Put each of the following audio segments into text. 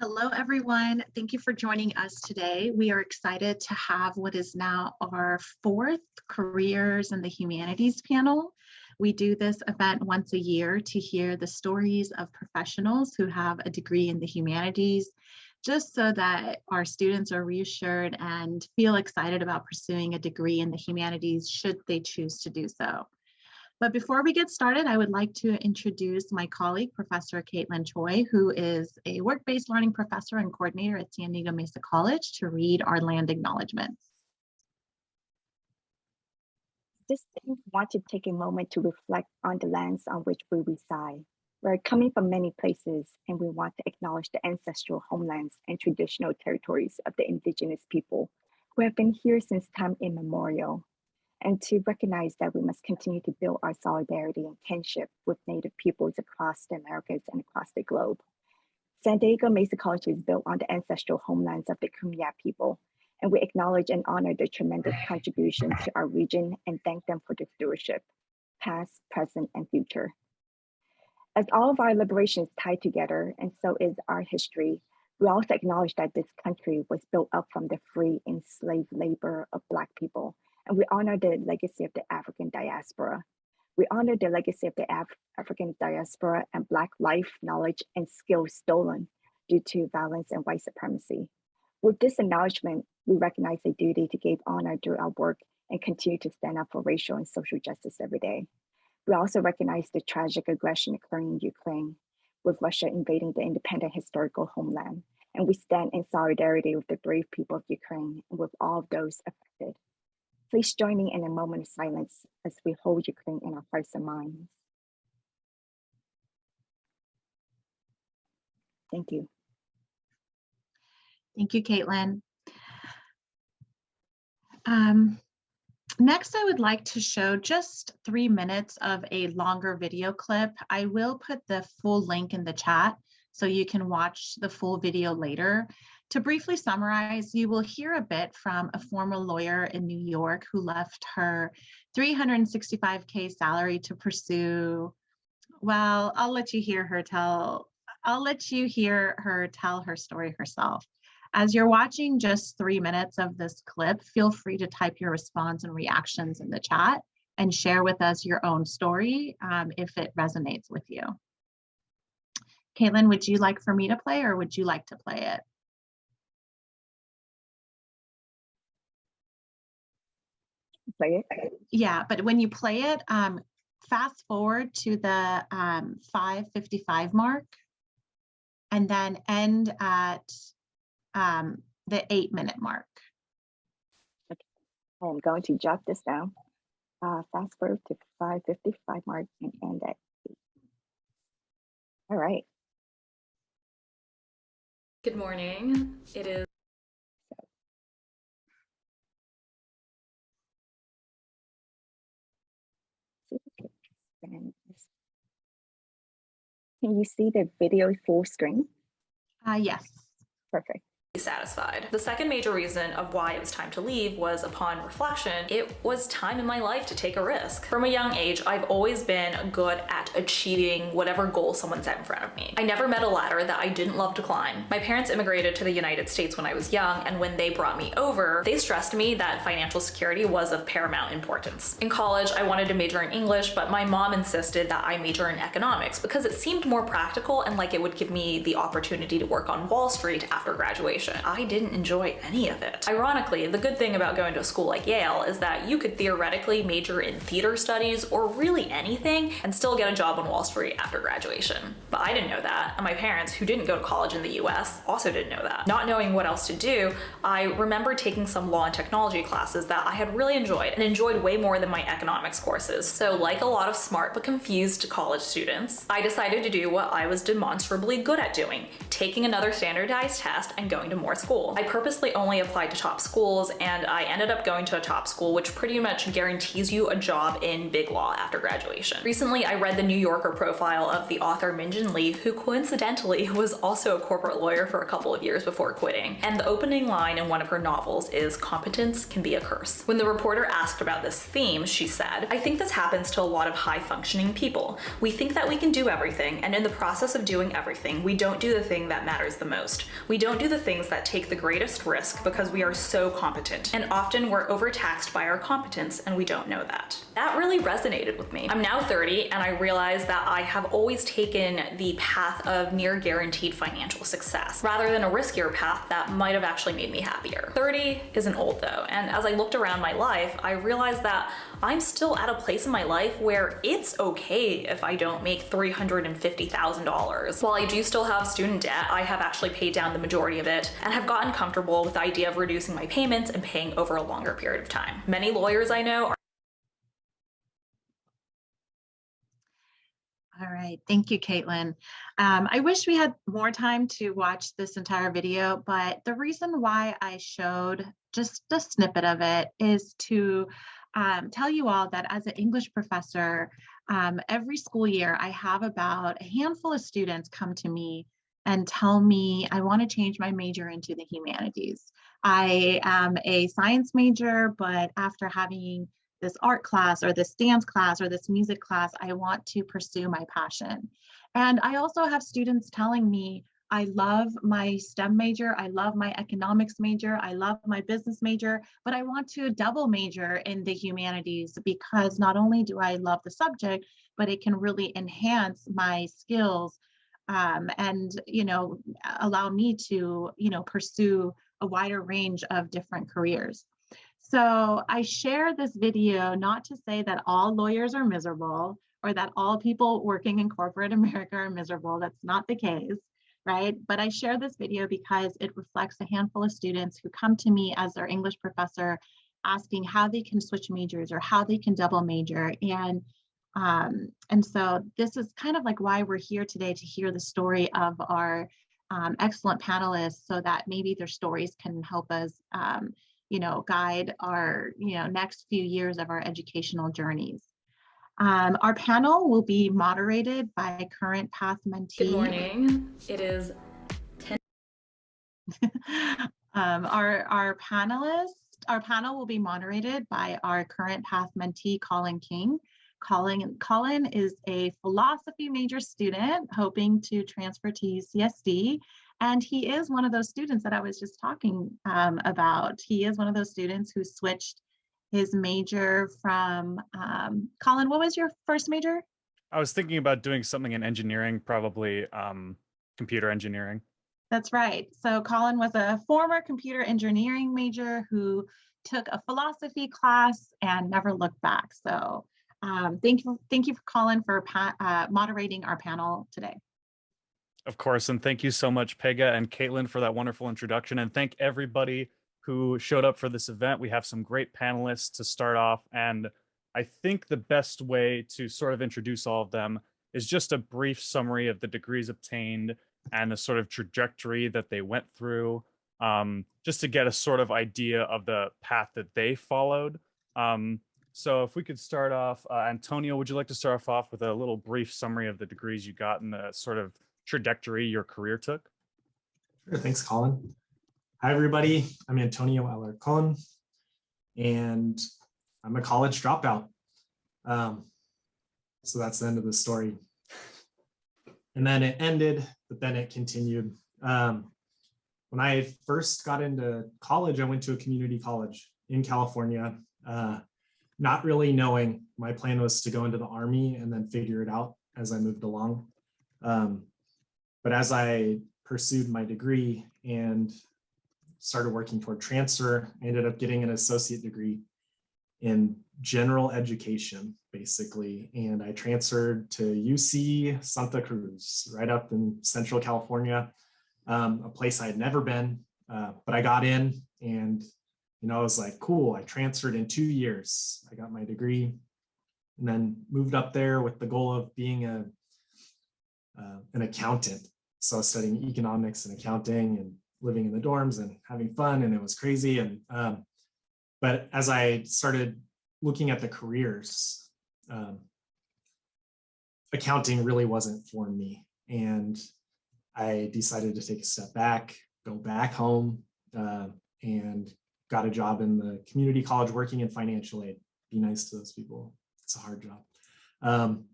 Hello, everyone. Thank you for joining us today. We are excited to have what is now our fourth Careers in the Humanities panel. We do this event once a year to hear the stories of professionals who have a degree in the humanities, just so that our students are reassured and feel excited about pursuing a degree in the humanities should they choose to do so. But before we get started, I would like to introduce my colleague, Professor Caitlin Choi, who is a work-based learning professor and coordinator at San Diego Mesa College, to read our land acknowledgements. Just want to take a moment to reflect on the lands on which we reside. We're coming from many places, and we want to acknowledge the ancestral homelands and traditional territories of the indigenous people who have been here since time immemorial, and to recognize that we must continue to build our solidarity and kinship with Native peoples across the Americas and across the globe. San Diego Mesa College is built on the ancestral homelands of the Kumeyaay people, and we acknowledge and honor their tremendous contribution to our region and thank them for their stewardship, past, present, and future. As all of our liberation is tied together, and so is our history, we also acknowledge that this country was built up from the free enslaved labor of Black people, and we honor the legacy of the African diaspora. We honor the legacy of the African diaspora and Black life, knowledge, and skills stolen due to violence and white supremacy. With this acknowledgement, we recognize a duty to give honor through our work and continue to stand up for racial and social justice every day. We also recognize the tragic aggression occurring in Ukraine, with Russia invading the independent historical homeland. And we stand in solidarity with the brave people of Ukraine and with all of those affected. Please join me in a moment of silence as we hold Ukraine in our hearts and minds. Thank you. Thank you, Caitlin. Next, I would like to show just 3 minutes of a longer video clip. I will put the full link in the chat so you can watch the full video later. To briefly summarize, you will hear a bit from a former lawyer in New York who left her $365K salary to pursue, well, I'll let you hear her tell her story herself. As you're watching just 3 minutes of this clip, feel free to type your response and reactions in the chat and share with us your own story if it resonates with you. Caitlin, would you like for me to play, or would you like to play it? Play it? Yeah, but when you play it, fast forward to the 5:55 mark and then end at the 8-minute mark. Okay. I'm going to jot this down. Fast forward to 5:55 mark and end at 8. All right. Good morning. It is. Can you see the video full screen? Yes. Perfect. Satisfied. The second major reason of why it was time to leave was, upon reflection, it was time in my life to take a risk. From a young age, I've always been good at achieving whatever goal someone set in front of me. I never met a ladder that I didn't love to climb. My parents immigrated to the United States when I was young, and when they brought me over, they stressed to me that financial security was of paramount importance. In college, I wanted to major in English, but my mom insisted that I major in economics because it seemed more practical and like it would give me the opportunity to work on Wall Street after graduation. I didn't enjoy any of it. Ironically, the good thing about going to a school like Yale is that you could theoretically major in theater studies or really anything and still get a job on Wall Street after graduation. But I didn't know that, and my parents, who didn't go to college in the US, also didn't know that. Not knowing what else to do, I remember taking some law and technology classes that I had really enjoyed, and enjoyed way more than my economics courses. So like a lot of smart but confused college students, I decided to do what I was demonstrably good at doing, taking another standardized test and going to to more schools. I purposely only applied to top schools, and I ended up going to a top school, which pretty much guarantees you a job in big law after graduation. Recently, I read the New Yorker profile of the author Min-Jin Lee, who coincidentally was also a corporate lawyer for a couple of years before quitting. And the opening line in one of her novels is, "Competence can be a curse." When the reporter asked about this theme, she said, "I think this happens to a lot of high-functioning people. We think that we can do everything, and in the process of doing everything, we don't do the thing that matters the most. We don't do the things that take the greatest risk because we are so competent, and often we're overtaxed by our competence and we don't know that." That really resonated with me. I'm now 30, and I realize that I have always taken the path of near guaranteed financial success, rather than a riskier path that might have actually made me happier. 30 isn't old though, and as I looked around my life, I realized that I'm still at a place in my life where it's okay if I don't make $350,000. While I do still have student debt, I have actually paid down the majority of it and have gotten comfortable with the idea of reducing my payments and paying over a longer period of time. Many lawyers I know are All right, thank you, Caitlin. I wish we had more time to watch this entire video, but the reason why I showed just a snippet of it is to tell you all that as an English professor, every school year I have about a handful of students come to me and tell me, I want to change my major into the humanities. I am a science major, but after having this art class or this dance class or this music class, I want to pursue my passion. And I also have students telling me, I love my STEM major, I love my economics major, I love my business major, but I want to double major in the humanities because not only do I love the subject, but it can really enhance my skills and, allow me to, pursue a wider range of different careers. So I share this video not to say that all lawyers are miserable or that all people working in corporate America are miserable. That's not the case, right? But I share this video because it reflects a handful of students who come to me as their English professor asking how they can switch majors or how they can double major. And so this is kind of like why we're here today, to hear the story of our excellent panelists so that maybe their stories can help us guide our, next few years of our educational journeys. Our panel will be moderated by current path mentee. Good morning. It is 10. Our panel will be moderated by our current path mentee, Collin King. Collin is a philosophy major student hoping to transfer to UCSD. And he is one of those students that I was just talking about. He is one of those students who switched his major from, Collin, what was your first major? I was thinking about doing something in engineering, probably computer engineering. That's right. So Collin was a former computer engineering major who took a philosophy class and never looked back. So thank you, Collin, for moderating our panel today. Of course, and thank you so much, Pega and Caitlin, for that wonderful introduction. And thank everybody who showed up for this event. We have some great panelists to start off. And I think the best way to sort of introduce all of them is just a brief summary of the degrees obtained and the sort of trajectory that they went through, just to get a sort of idea of the path that they followed. So if we could start off, Antonio, would you like to start off with a little brief summary of the degrees you got and the sort of trajectory your career took? Sure, thanks, Collin. Hi, everybody. I'm Antonio Alarcón, and I'm a college dropout. So that's the end of the story. And then it ended, but then it continued. When I first got into college, I went to a community college in California, not really knowing. My plan was to go into the Army and then figure it out as I moved along. But as I pursued my degree and started working toward transfer, I ended up getting an associate degree in general education, basically. And I transferred to UC Santa Cruz, right up in Central California, a place I had never been, but I got in and, I was like, cool, I transferred in 2 years. I got my degree and then moved up there with the goal of being an accountant. So I was studying economics and accounting and living in the dorms and having fun, and it was crazy. And but as I started looking at the careers, accounting really wasn't for me. And I decided to take a step back, go back home, and got a job in the community college working in financial aid. Be nice to those people. It's a hard job.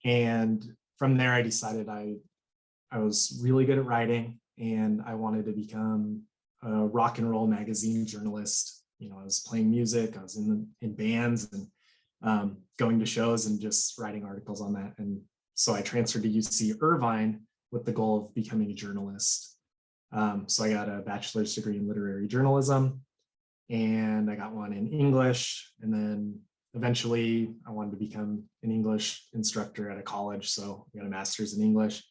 And from there, I decided I was really good at writing, and I wanted to become a rock and roll magazine journalist. You know, I was playing music, I was in bands, and going to shows and just writing articles on that. And so I transferred to UC Irvine with the goal of becoming a journalist. So I got a bachelor's degree in literary journalism, and I got one in English. And then eventually I wanted to become an English instructor at a college. So I got a master's in English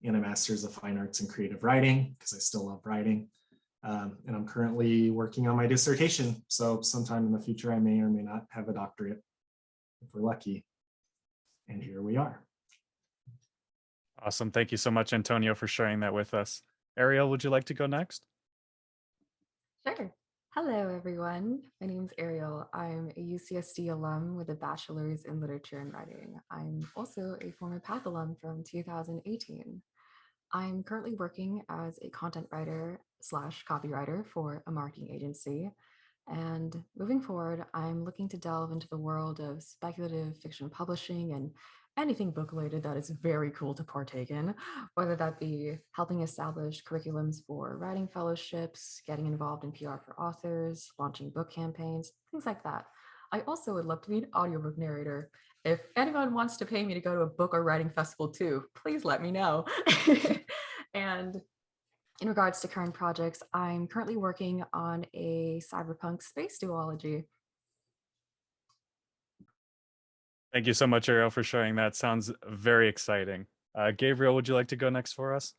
and a master's of fine arts and creative writing, because I still love writing. And I'm currently working on my dissertation. So sometime in the future, I may or may not have a doctorate if we're lucky. And here we are. Awesome. Thank you so much, Antonio, for sharing that with us. Arielle, would you like to go next? Sure. Hello, everyone. My name is Arielle. I'm a UCSD alum with a bachelor's in literature and writing. I'm also a former Path alum from 2018. I'm currently working as a content writer / copywriter for a marketing agency. And moving forward, I'm looking to delve into the world of speculative fiction publishing and anything book related that is very cool to partake in, whether that be helping establish curriculums for writing fellowships, getting involved in PR for authors, launching book campaigns, things like that. I also would love to be an audiobook narrator. If anyone wants to pay me to go to a book or writing festival too, please let me know. And in regards to current projects, I'm currently working on a cyberpunk space duology. Thank you so much, Arielle, for sharing that. Sounds very exciting. Gabriel, would you like to go next for us?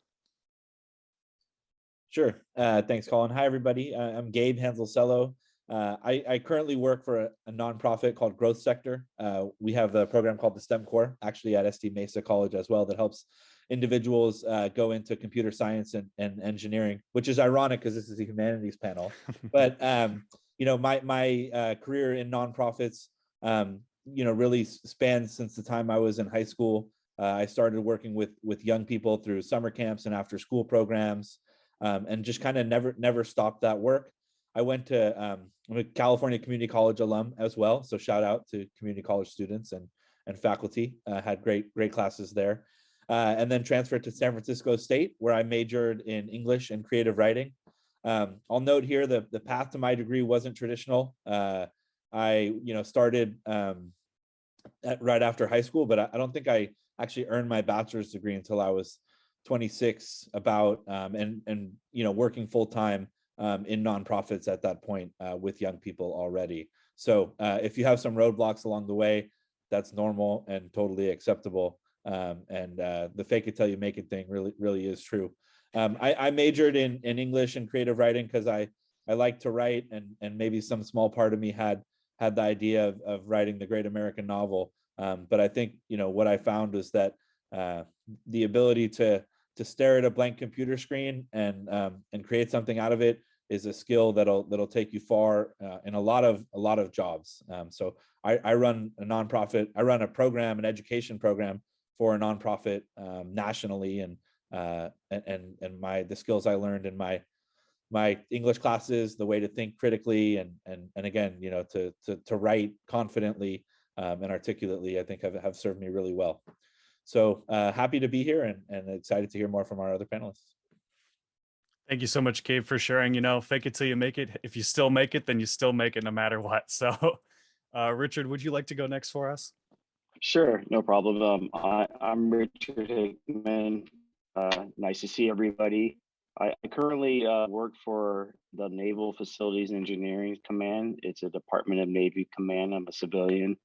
Sure. Thanks, Collin. Hi, everybody. I'm Gabe Hanzel-Sello. I currently work for a nonprofit called Growth Sector. We have a program called the STEM Core, actually at SD Mesa College as well, that helps individuals go into computer science and engineering, which is ironic because this is a humanities panel. But you know, my career in nonprofits, you know, really spans since the time I was in high school. I started working with young people through summer camps and after school programs, and just kind of never stopped that work. I went to I'm a California Community College alum as well, so shout out to community college students and faculty. Had great classes there, and then transferred to San Francisco State, where I majored in English and creative writing. I'll note here the path to my degree wasn't traditional. I started right after high school, but I don't think I actually earned my bachelor's degree until I was 26, about and working full time in nonprofits at that point with young people already. So if you have some roadblocks along the way, that's normal and totally acceptable. And the fake it till you make it thing really is true. I majored in English and creative writing because I like to write, and maybe some small part of me had the idea of writing the great American novel. But I think what I found was that the ability to stare at a blank computer screen and create something out of it is a skill that'll take you far in a lot of jobs. So I run a nonprofit. I run a program, an education program for a nonprofit nationally, and the skills I learned in my English classes, the way to think critically, and again, to write confidently and articulately, I think have served me really well. So happy to be here and excited to hear more from our other panelists. Thank you so much, Gabe, for sharing. Fake it till you make it. If you still make it, then you still make it no matter what. So Richard, would you like to go next for us? Sure, no problem. I'm Richard Hickman. Nice to see everybody. I currently work for the Naval Facilities Engineering Command. It's a Department of Navy command. I'm a civilian.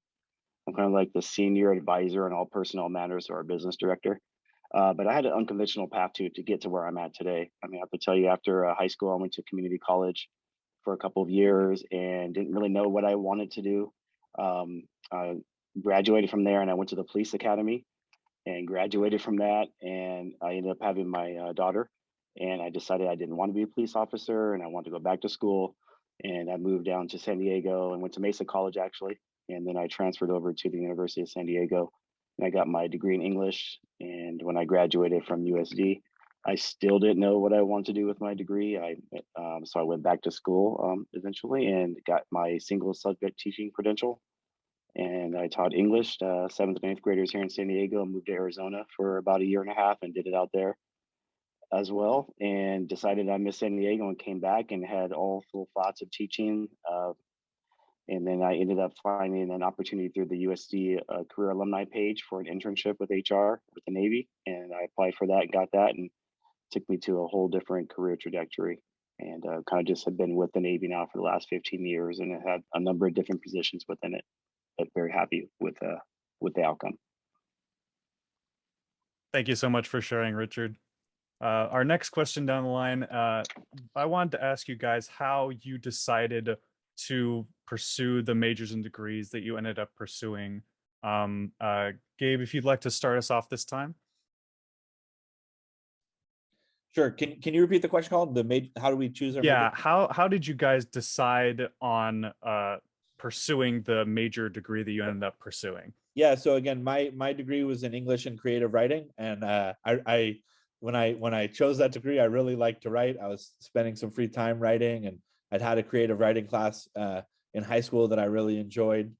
I'm kind of like the senior advisor on all personnel matters to our business director. But I had an unconventional path to get to where I'm at today. I mean, I have to tell you, after high school, I went to community college for a couple of years and didn't really know what I wanted to do. I graduated from there and I went to the police academy and graduated from that. And I ended up having my daughter. and I decided I didn't want to be a police officer and I wanted to go back to school. And I moved down to San Diego and went to Mesa College actually. And then I transferred over to the University of San Diego and I got my degree in English. And when I graduated from USD, I still didn't know what I wanted to do with my degree. So I went back to school eventually and got my single subject teaching credential. And I taught English, 7th and 8th graders here in San Diego. Moved to Arizona for about a year and a half and did it out there as well. And decided I missed San Diego and came back and had all full thoughts of teaching. And then I ended up finding an opportunity through the USD career alumni page for an internship with HR with the Navy. And I applied for that and got that. And took me to a whole different career trajectory, and kind of just have been with the Navy now for the last 15 years and have had a number of different positions within it, but very happy with the outcome. Thank you so much for sharing, Richard. Our next question down the line, I wanted to ask you guys how you decided to pursue the majors and degrees that you ended up pursuing. Gabe, if you'd like to start us off this time. Sure. Can you repeat the question, Collin? How do we choose our major? How did you guys decide on pursuing the major degree that you ended up pursuing? Yeah, so again, my degree was in English and creative writing, and when I chose that degree, I really liked to write. I was spending some free time writing, and I'd had a creative writing class in high school that I really enjoyed.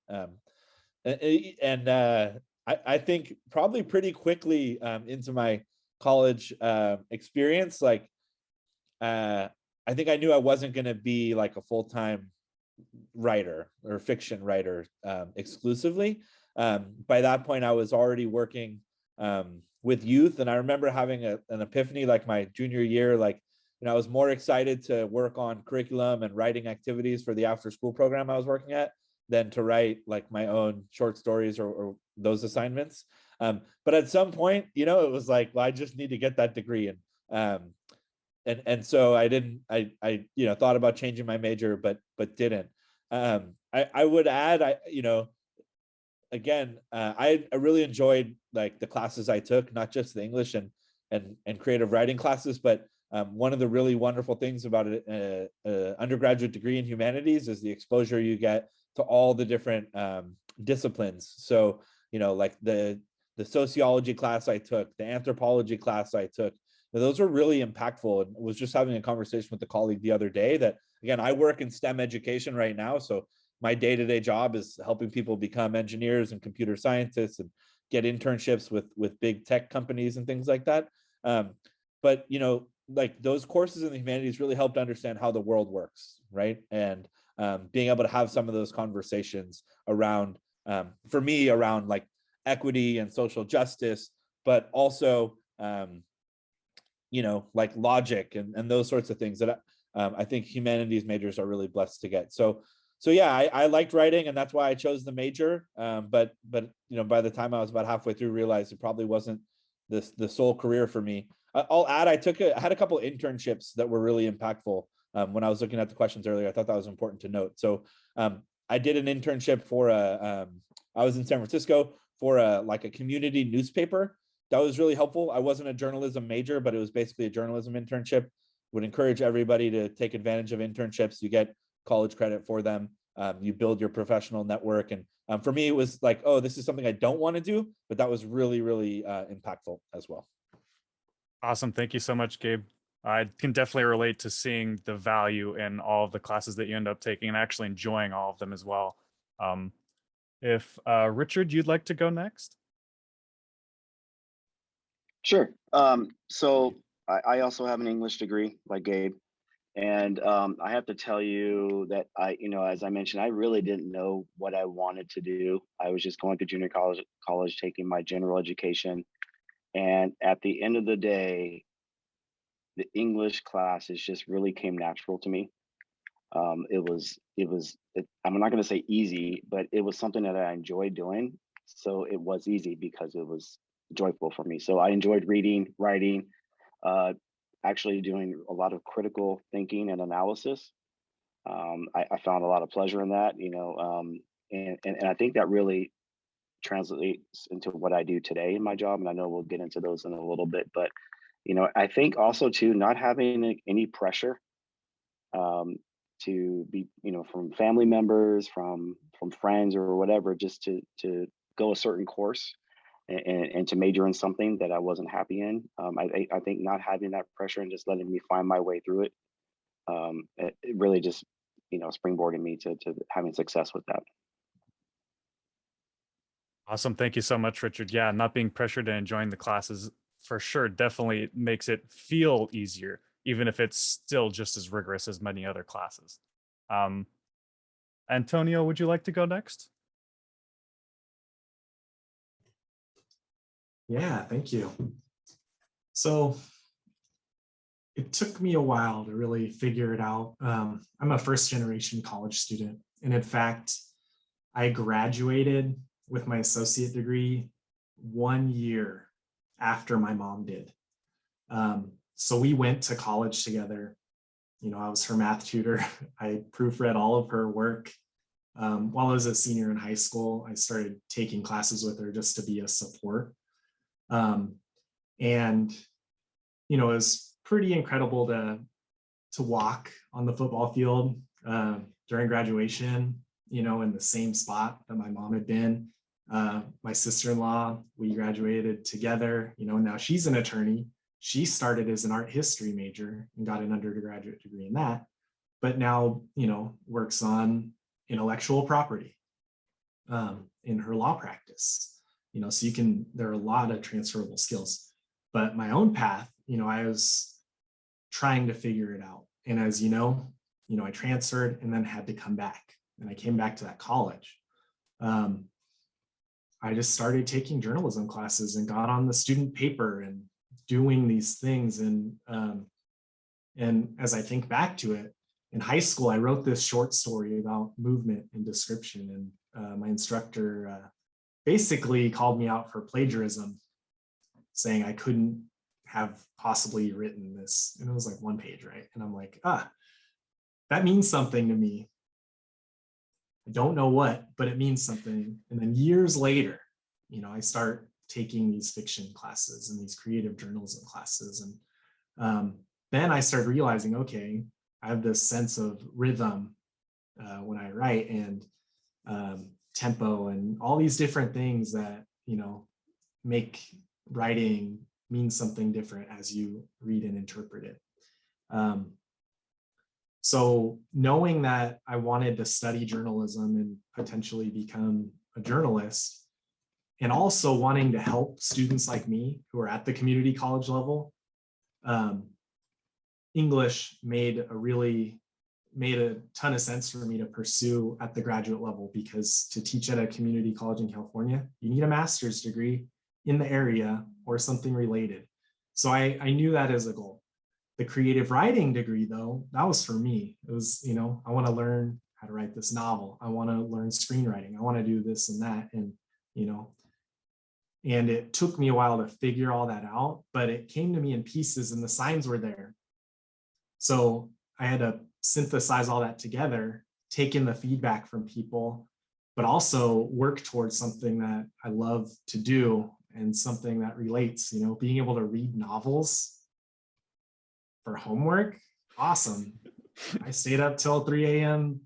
I think probably pretty quickly into my college experience, like I think I knew I wasn't going to be like a full-time writer or fiction writer exclusively. By that point, I was already working with youth, and I remember having an epiphany like my junior year. Like, I was more excited to work on curriculum and writing activities for the after-school program I was working at than to write like my own short stories or those assignments. But at some point, it was like, well, I just need to get that degree. And so I thought about changing my major, but didn't. I would add, I really enjoyed like the classes I took, not just the English and creative writing classes, but one of the really wonderful things about an undergraduate degree in humanities is the exposure you get to all the different disciplines. So, like the sociology class I took, the anthropology class I took, those were really impactful. And was just having a conversation with a colleague the other day that, again, I work in STEM education right now. So my day-to-day job is helping people become engineers and computer scientists and get internships with big tech companies and things like that. But, like those courses in the humanities really helped understand how the world works, right? And being able to have some of those conversations around, for me, around like equity and social justice, but also, like logic and those sorts of things that I think humanities majors are really blessed to get. So yeah, I liked writing, and that's why I chose the major. But by the time I was about halfway through, realized it probably wasn't the sole career for me. I'll add, I had a couple of internships that were really impactful. When I was looking at the questions earlier, I thought that was important to note. So I did an internship for I was in San Francisco for a community newspaper. That was really helpful. I wasn't a journalism major, but it was basically a journalism internship. Would encourage everybody to take advantage of internships. You get college credit for them. You build your professional network. And for me, it was like, oh, this is something I don't want to do, but that was really, really impactful as well. Awesome. Thank you so much, Gabe. I can definitely relate to seeing the value in all of the classes that you end up taking and actually enjoying all of them as well. If Richard, you'd like to go next? Sure. So I also have an English degree like Gabe. And I have to tell you that as I mentioned, I really didn't know what I wanted to do. I was just going to junior college, taking my general education. And at the end of the day, the English classes just really came natural to me. I'm not going to say easy, but it was something that I enjoyed doing. So it was easy because it was joyful for me. So I enjoyed reading, writing, actually doing a lot of critical thinking and analysis. I found a lot of pleasure in that, and I think that really translates into what I do today in my job. And I know we'll get into those in a little bit, but I think also too, not having any pressure to be, from family members, from friends or whatever, just to go a certain course and to major in something that I wasn't happy in. I think not having that pressure and just letting me find my way through it, it really just, springboarded me to having success with that. Awesome. Thank you so much, Richard. Yeah, not being pressured and enjoying the classes for sure definitely makes it feel easier, even if it's still just as rigorous as many other classes. Antonio, would you like to go next? Yeah, thank you. So it took me a while to really figure it out. I'm a first generation college student. And in fact, I graduated with my associate degree 1 year after my mom did. So we went to college together. I was her math tutor. I proofread all of her work. While I was a senior in high school, I started taking classes with her just to be a support. And it was pretty incredible to walk on the football field during graduation, in the same spot that my mom had been. My sister-in-law, we graduated together, now she's an attorney. She started as an art history major and got an undergraduate degree in that, but now, works on intellectual property in her law practice. So there are a lot of transferable skills. But my own path, I was trying to figure it out. And as I transferred and then had to come back. And I came back to that college. I just started taking journalism classes and got on the student paper and doing these things. And as I think back to it, in high school, I wrote this short story about movement and description. And my instructor basically called me out for plagiarism, saying I couldn't have possibly written this. And it was like 1 page, right? And I'm like, that means something to me. I don't know what, but it means something. And then years later, I start taking these fiction classes and these creative journalism classes. And then I started realizing, okay, I have this sense of rhythm when I write, and tempo and all these different things that, make writing mean something different as you read and interpret it. So knowing that I wanted to study journalism and potentially become a journalist, and also wanting to help students like me who are at the community college level, English made a ton of sense for me to pursue at the graduate level, because to teach at a community college in California, you need a master's degree in the area or something related. So I knew that as a goal. The creative writing degree, though, that was for me. It was, I want to learn how to write this novel. I want to learn screenwriting. I want to do this and that. And, and it took me a while to figure all that out, but it came to me in pieces and the signs were there. So I had to synthesize all that together, take in the feedback from people, but also work towards something that I love to do and something that relates, being able to read novels for homework. Awesome. I stayed up till 3 a.m.,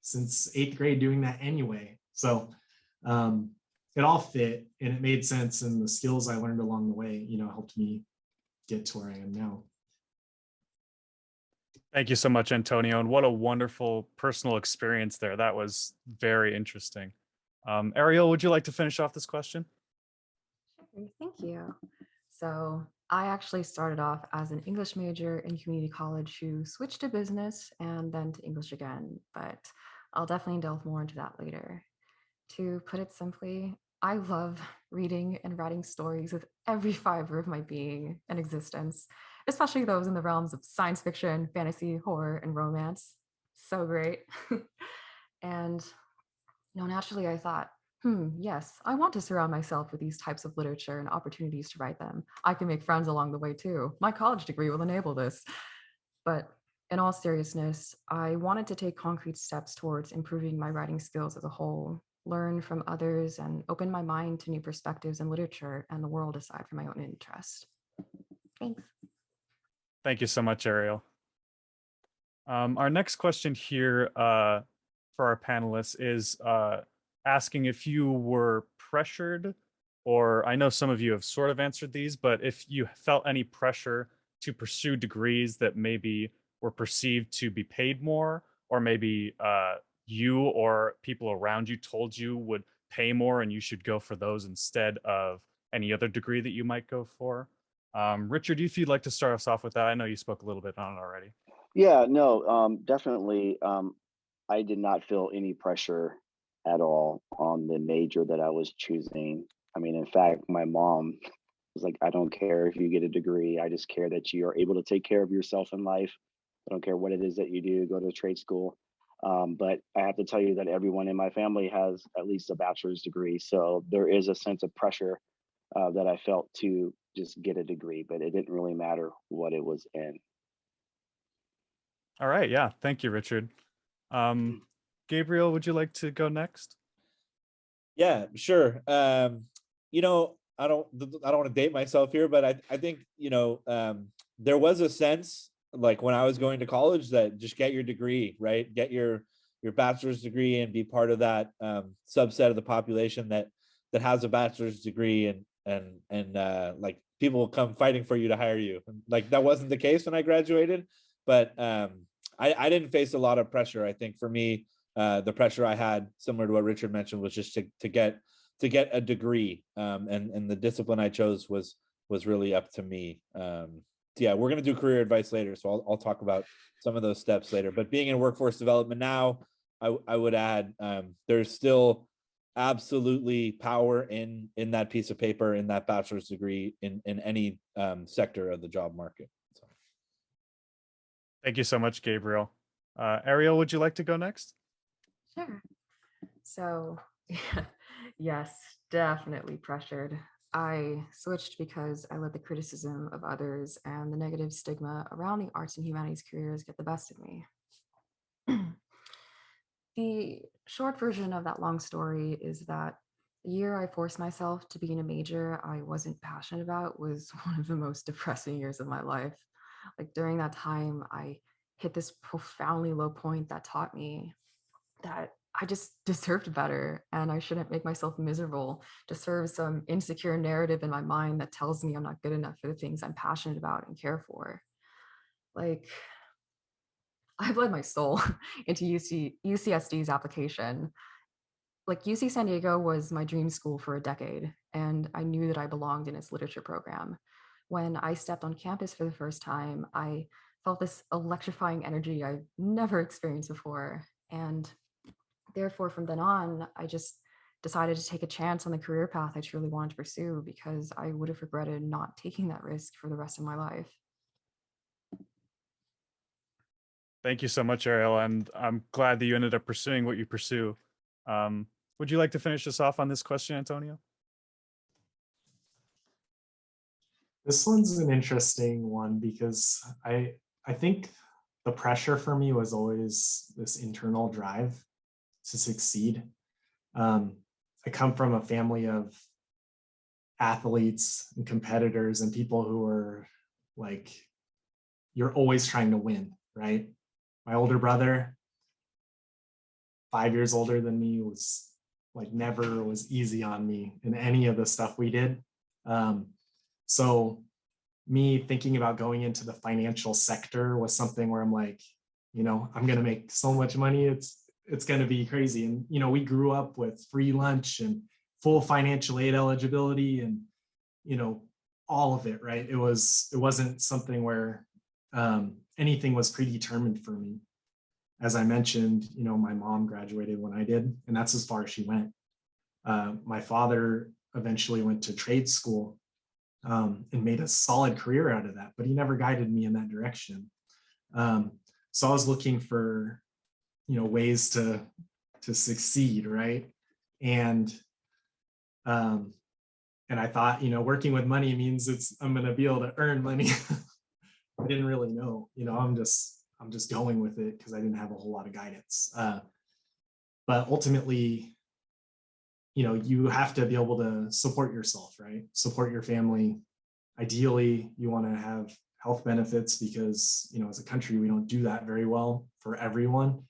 since 8th grade doing that anyway. So it all fit and it made sense. And the skills I learned along the way, helped me get to where I am now. Thank you so much, Antonio. And what a wonderful personal experience there. That was very interesting. Arielle, would you like to finish off this question? Sure, thank you. So I actually started off as an English major in community college who switched to business and then to English again, but I'll definitely delve more into that later. To put it simply, I love reading and writing stories with every fiber of my being and existence, especially those in the realms of science fiction, fantasy, horror, and romance. So great. And naturally I thought, yes, I want to surround myself with these types of literature and opportunities to write them. I can make friends along the way too. My college degree will enable this. But in all seriousness, I wanted to take concrete steps towards improving my writing skills as a whole, learn from others, and open my mind to new perspectives in literature and the world aside from my own interest. Thanks. Thank you so much, Arielle. Our next question here for our panelists is asking if you were pressured, or I know some of you have sort of answered these, but if you felt any pressure to pursue degrees that maybe were perceived to be paid more, or maybe you or people around you told you would pay more and you should go for those instead of any other degree that you might go for. Richard, if you'd like to start us off with that, I know you spoke a little bit on it already. Yeah, no, definitely. I did not feel any pressure at all on the major that I was choosing. I mean, in fact, my mom was like, I don't care if you get a degree. I just care that you are able to take care of yourself in life. I don't care what it is that you do, go to trade school. But I have to tell you that everyone in my family has at least a bachelor's degree. So there is a sense of pressure that I felt to just get a degree, but it didn't really matter what it was in. All right, yeah, thank you, Richard. Gabriel, would you like to go next? Yeah, sure. You know, I don't want to date myself here, but I think, you know, there was a sense like when I was going to college that just get your degree, right? Get your bachelor's degree and be part of that subset of the population that has a bachelor's degree, and like people will come fighting for you to hire you. And, like, that wasn't the case when I graduated, but I didn't face a lot of pressure. I think for me, the pressure I had, similar to what Richard mentioned, was just to get a degree, and the discipline I chose was really up to me. Yeah, we're going to do career advice later, so I'll talk about some of those steps later. But being in workforce development now, I would add there's still absolutely power in that piece of paper, in that bachelor's degree, in any sector of the job market. So. Thank you so much, Gabriel. Arielle, would you like to go next? Sure. So, yes, definitely pressured. I switched because I let the criticism of others and the negative stigma around the arts and humanities careers get the best of me. The short version of that long story is that the year I forced myself to be in a major I wasn't passionate about was one of the most depressing years of my life. Like, during that time, I hit this profoundly low point that taught me that I just deserved better and I shouldn't make myself miserable to serve some insecure narrative in my mind that tells me I'm not good enough for the things I'm passionate about and care for. Like, I bled my soul into UCSD's application. Like, UC San Diego was my dream school for a decade, and I knew that I belonged in its literature program. When I stepped on campus for the first time, I felt this electrifying energy I've never experienced before. And therefore, from then on, I just decided to take a chance on the career path I truly wanted to pursue, because I would have regretted not taking that risk for the rest of my life. Thank you so much, Arielle, and I'm glad that you ended up pursuing what you pursue. Would you like to finish us off on this question, Antonio? This one's an interesting one because I think the pressure for me was always this internal drive to succeed. I come from a family of athletes and competitors and people who are like, you're always trying to win, right? My older brother, 5 years older than me, was like never was easy on me in any of the stuff we did. So me thinking about going into the financial sector was something where I'm like, you know, I'm going to make so much money. It's going to be crazy. And, you know, we grew up with free lunch and full financial aid eligibility and, you know, all of it, right? It wasn't something where anything was predetermined for me. As I mentioned, you know, my mom graduated when I did, and that's as far as she went. My father eventually went to trade school and made a solid career out of that, but he never guided me in that direction. So I was looking for, you know, ways to succeed, right? And I thought, you know, working with money means I'm going to be able to earn money. I didn't really know, you know, I'm just going with it because I didn't have a whole lot of guidance. But ultimately, you know, you have to be able to support yourself, right? Support your family, Ideally, you want to have health benefits because, as a country, we don't do that very well for everyone.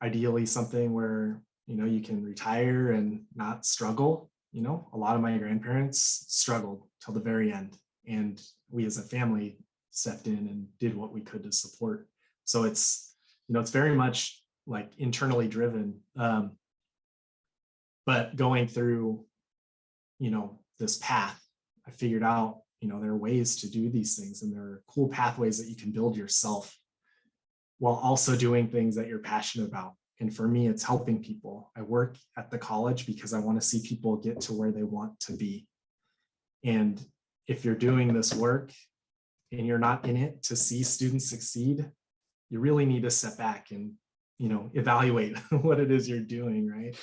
Ideally, something where, you can retire and not struggle. A lot of my grandparents struggled till the very end, and we as a family stepped in and did what we could to support. So it's, it's very much like internally driven. But going through, this path, I figured out, there are ways to do these things, and there are cool pathways that you can build yourself while also doing things that you're passionate about. And for me, it's helping people. I work at the college because I want to see people get to where they want to be. And if you're doing this work and you're not in it to see students succeed, you really need to step back and, evaluate what it is you're doing, right?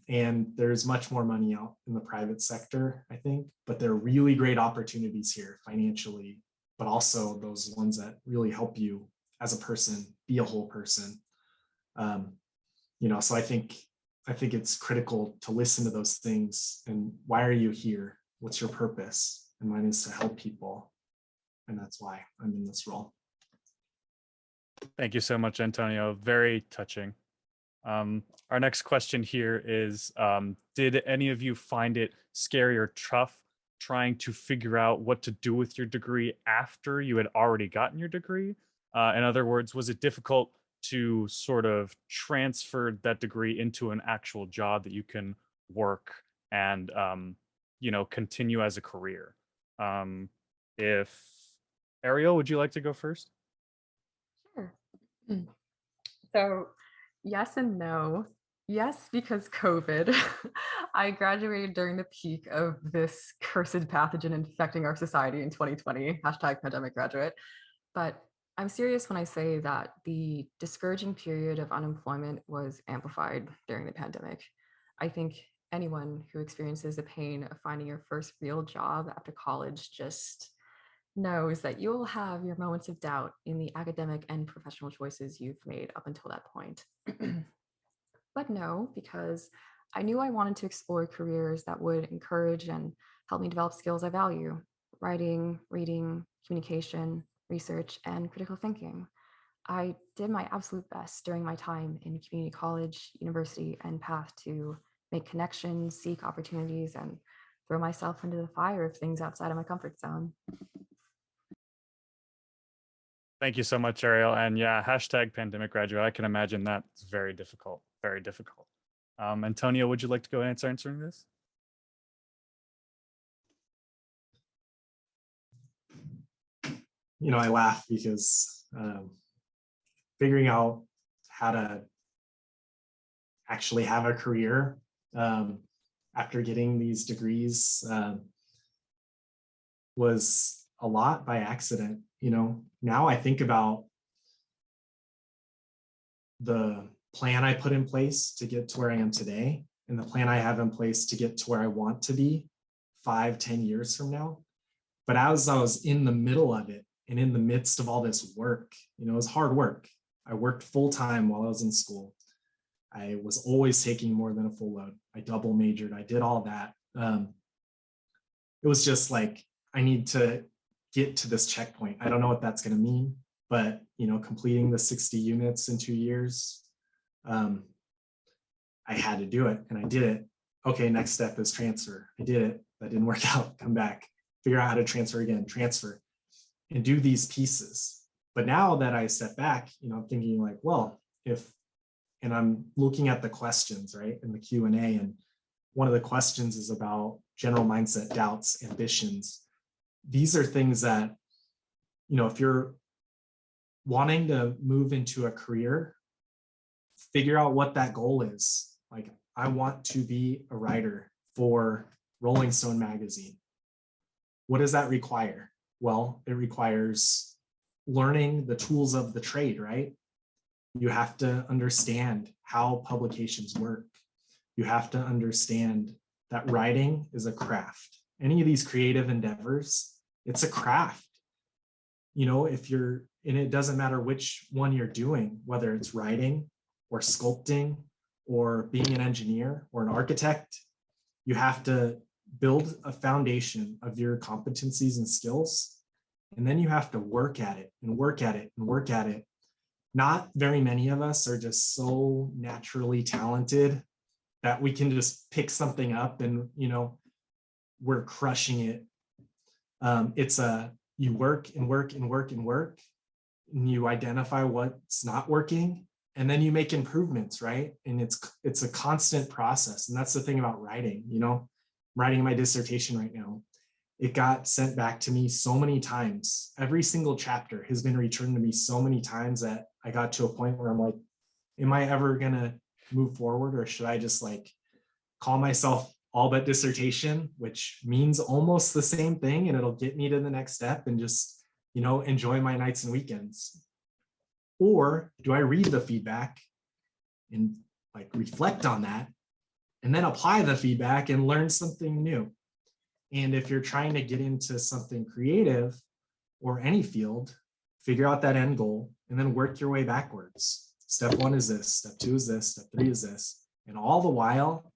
And there's much more money out in the private sector, I think, but there are really great opportunities here financially, but also those ones that really help you as a person, be a whole person. So I think it's critical to listen to those things. And why are you here? What's your purpose? And mine is to help people. And that's why I'm in this role. Thank you so much, Antonio. Very touching. Our next question here is, did any of you find it scary or tough trying to figure out what to do with your degree after you had already gotten your degree? In other words, was it difficult to sort of transfer that degree into an actual job that you can work and, continue as a career? If Arielle, would you like to go first? Sure. So yes and no. Yes, because COVID. I graduated during the peak of this cursed pathogen infecting our society in 2020, #pandemicgraduate. But I'm serious when I say that the discouraging period of unemployment was amplified during the pandemic. I think anyone who experiences the pain of finding your first real job after college just knows that you'll have your moments of doubt in the academic and professional choices you've made up until that point. But no, because I knew I wanted to explore careers that would encourage and help me develop skills I value: writing, reading, communication, research, and critical thinking. I did my absolute best during my time in community college, university, and path to make connections, seek opportunities, and throw myself into the fire of things outside of my comfort zone. Thank you so much, Arielle. And yeah, #pandemicgraduate. I can imagine that's very difficult, very difficult. Antonio, would you like to go answering this? I laugh because figuring out how to actually have a career after getting these degrees was a lot by accident. Now I think about the plan I put in place to get to where I am today and the plan I have in place to get to where I want to be 5-10 years from now. But as I was in the middle of it and in the midst of all this work, it was hard work. I worked full time while I was in school. I was always taking more than a full load. I double majored. I did all that. It was just like, I need to get to this checkpoint. I don't know what that's going to mean, but completing the 60 units in 2 years, I had to do it, and I did it. Okay, next step is transfer. I did it. That didn't work out. Come back, figure out how to transfer again, transfer, and do these pieces. But now that I step back, I'm thinking like, well, and I'm looking at the questions, right, in the Q&A, and one of the questions is about general mindset, doubts, ambitions. These are things that, if you're wanting to move into a career, figure out what that goal is. Like, I want to be a writer for Rolling Stone magazine. What does that require? Well, it requires learning the tools of the trade, right? You have to understand how publications work. You have to understand that writing is a craft. Any of these creative endeavors, it's a craft. And it doesn't matter which one you're doing, whether it's writing or sculpting or being an engineer or an architect, you have to build a foundation of your competencies and skills, and then you have to work at it and work at it and work at it. Not very many of us are just so naturally talented that we can just pick something up and, we're crushing it. You work and work and work and work, and you identify what's not working, and then you make improvements, right? And it's a constant process. And that's the thing about writing. I'm writing my dissertation right now. It got sent back to me so many times. Every single chapter has been returned to me so many times that I got to a point where I'm like, am I ever gonna move forward, or should I just call myself all but dissertation, which means almost the same thing, and it'll get me to the next step and just, enjoy my nights and weekends? Or do I read the feedback and reflect on that, and then apply the feedback and learn something new? And if you're trying to get into something creative or any field, figure out that end goal and then work your way backwards. Step 1 is this, step 2 is this, step 3 is this. And all the while,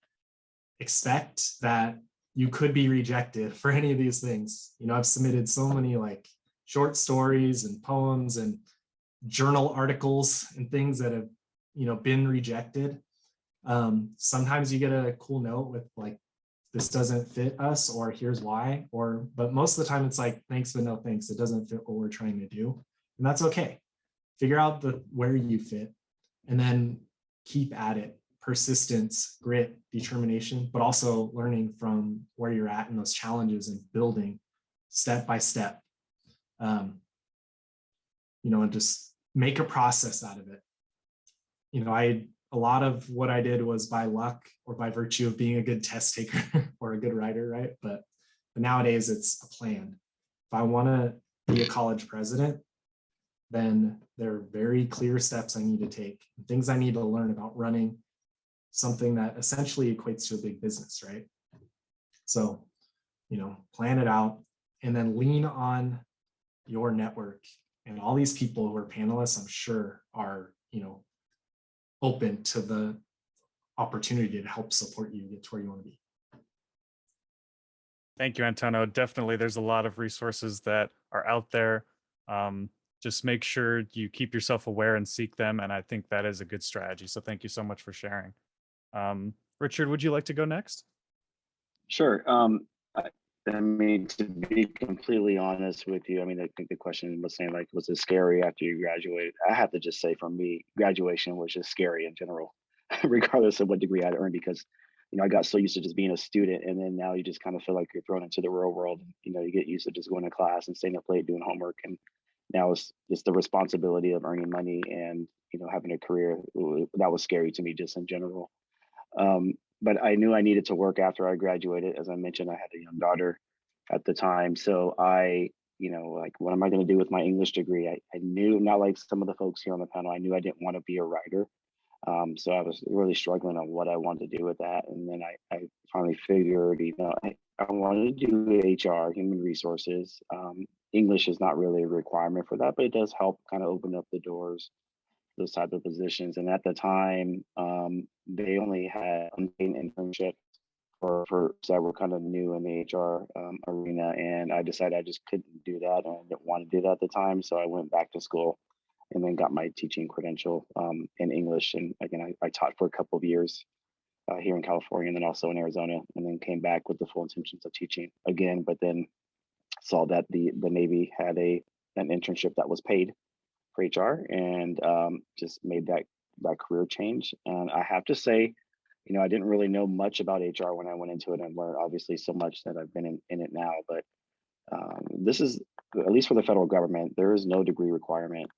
expect that you could be rejected for any of these things. I've submitted so many short stories and poems and journal articles and things that have, been rejected. Sometimes you get a cool note with this doesn't fit us, or here's why, but most of the time it's thanks, but no thanks. It doesn't fit what we're trying to do. And that's okay. Figure out where you fit, and then keep at it. Persistence, grit, determination, but also learning from where you're at in those challenges and building step by step. And just make a process out of it. A lot of what I did was by luck or by virtue of being a good test taker or a good writer, right? But nowadays it's a plan. If I want to be a college president, then there are very clear steps I need to take, things I need to learn about running something that essentially equates to a big business, right? So, plan it out and then lean on your network. And all these people who are panelists, I'm sure, are, open to the opportunity to help support you get to where you want to be. Thank you, Antonio. Definitely, there's a lot of resources that are out there. Just make sure you keep yourself aware and seek them. And I think that is a good strategy. So thank you so much for sharing. Richard, would you like to go next? Sure. To be completely honest with you, I think the question was saying was it scary after you graduated? I have to just say, for me, graduation was just scary in general, regardless of what degree I'd earned, because I got so used to just being a student, and then now you just kind of feel like you're thrown into the real world. You get used to just going to class and staying up late doing homework, and now it's just the responsibility of earning money and having a career. That was scary to me just in general. But I knew I needed to work after I graduated. As I mentioned, I had a young daughter at the time. So I, what am I going to do with my English degree? I knew, not like some of the folks here on the panel, I knew I didn't want to be a writer. So I was really struggling on what I wanted to do with that. And then I finally figured, I wanted to do HR, human resources. English is not really a requirement for that, but it does help kind of open up the doors, those type of positions. And at the time, they only had unpaid internships for that were kind of new in the HR arena. And I decided I just couldn't do that. And I didn't want to do that at the time. So I went back to school and then got my teaching credential in English. And again, I taught for a couple of years here in California and then also in Arizona, and then came back with the full intentions of teaching again, but then saw that the Navy had an internship that was paid for HR, and just made that career change. And I have to say, I didn't really know much about HR when I went into it, and learned obviously so much that I've been in it now. But this is, at least for the federal government, there is no degree requirement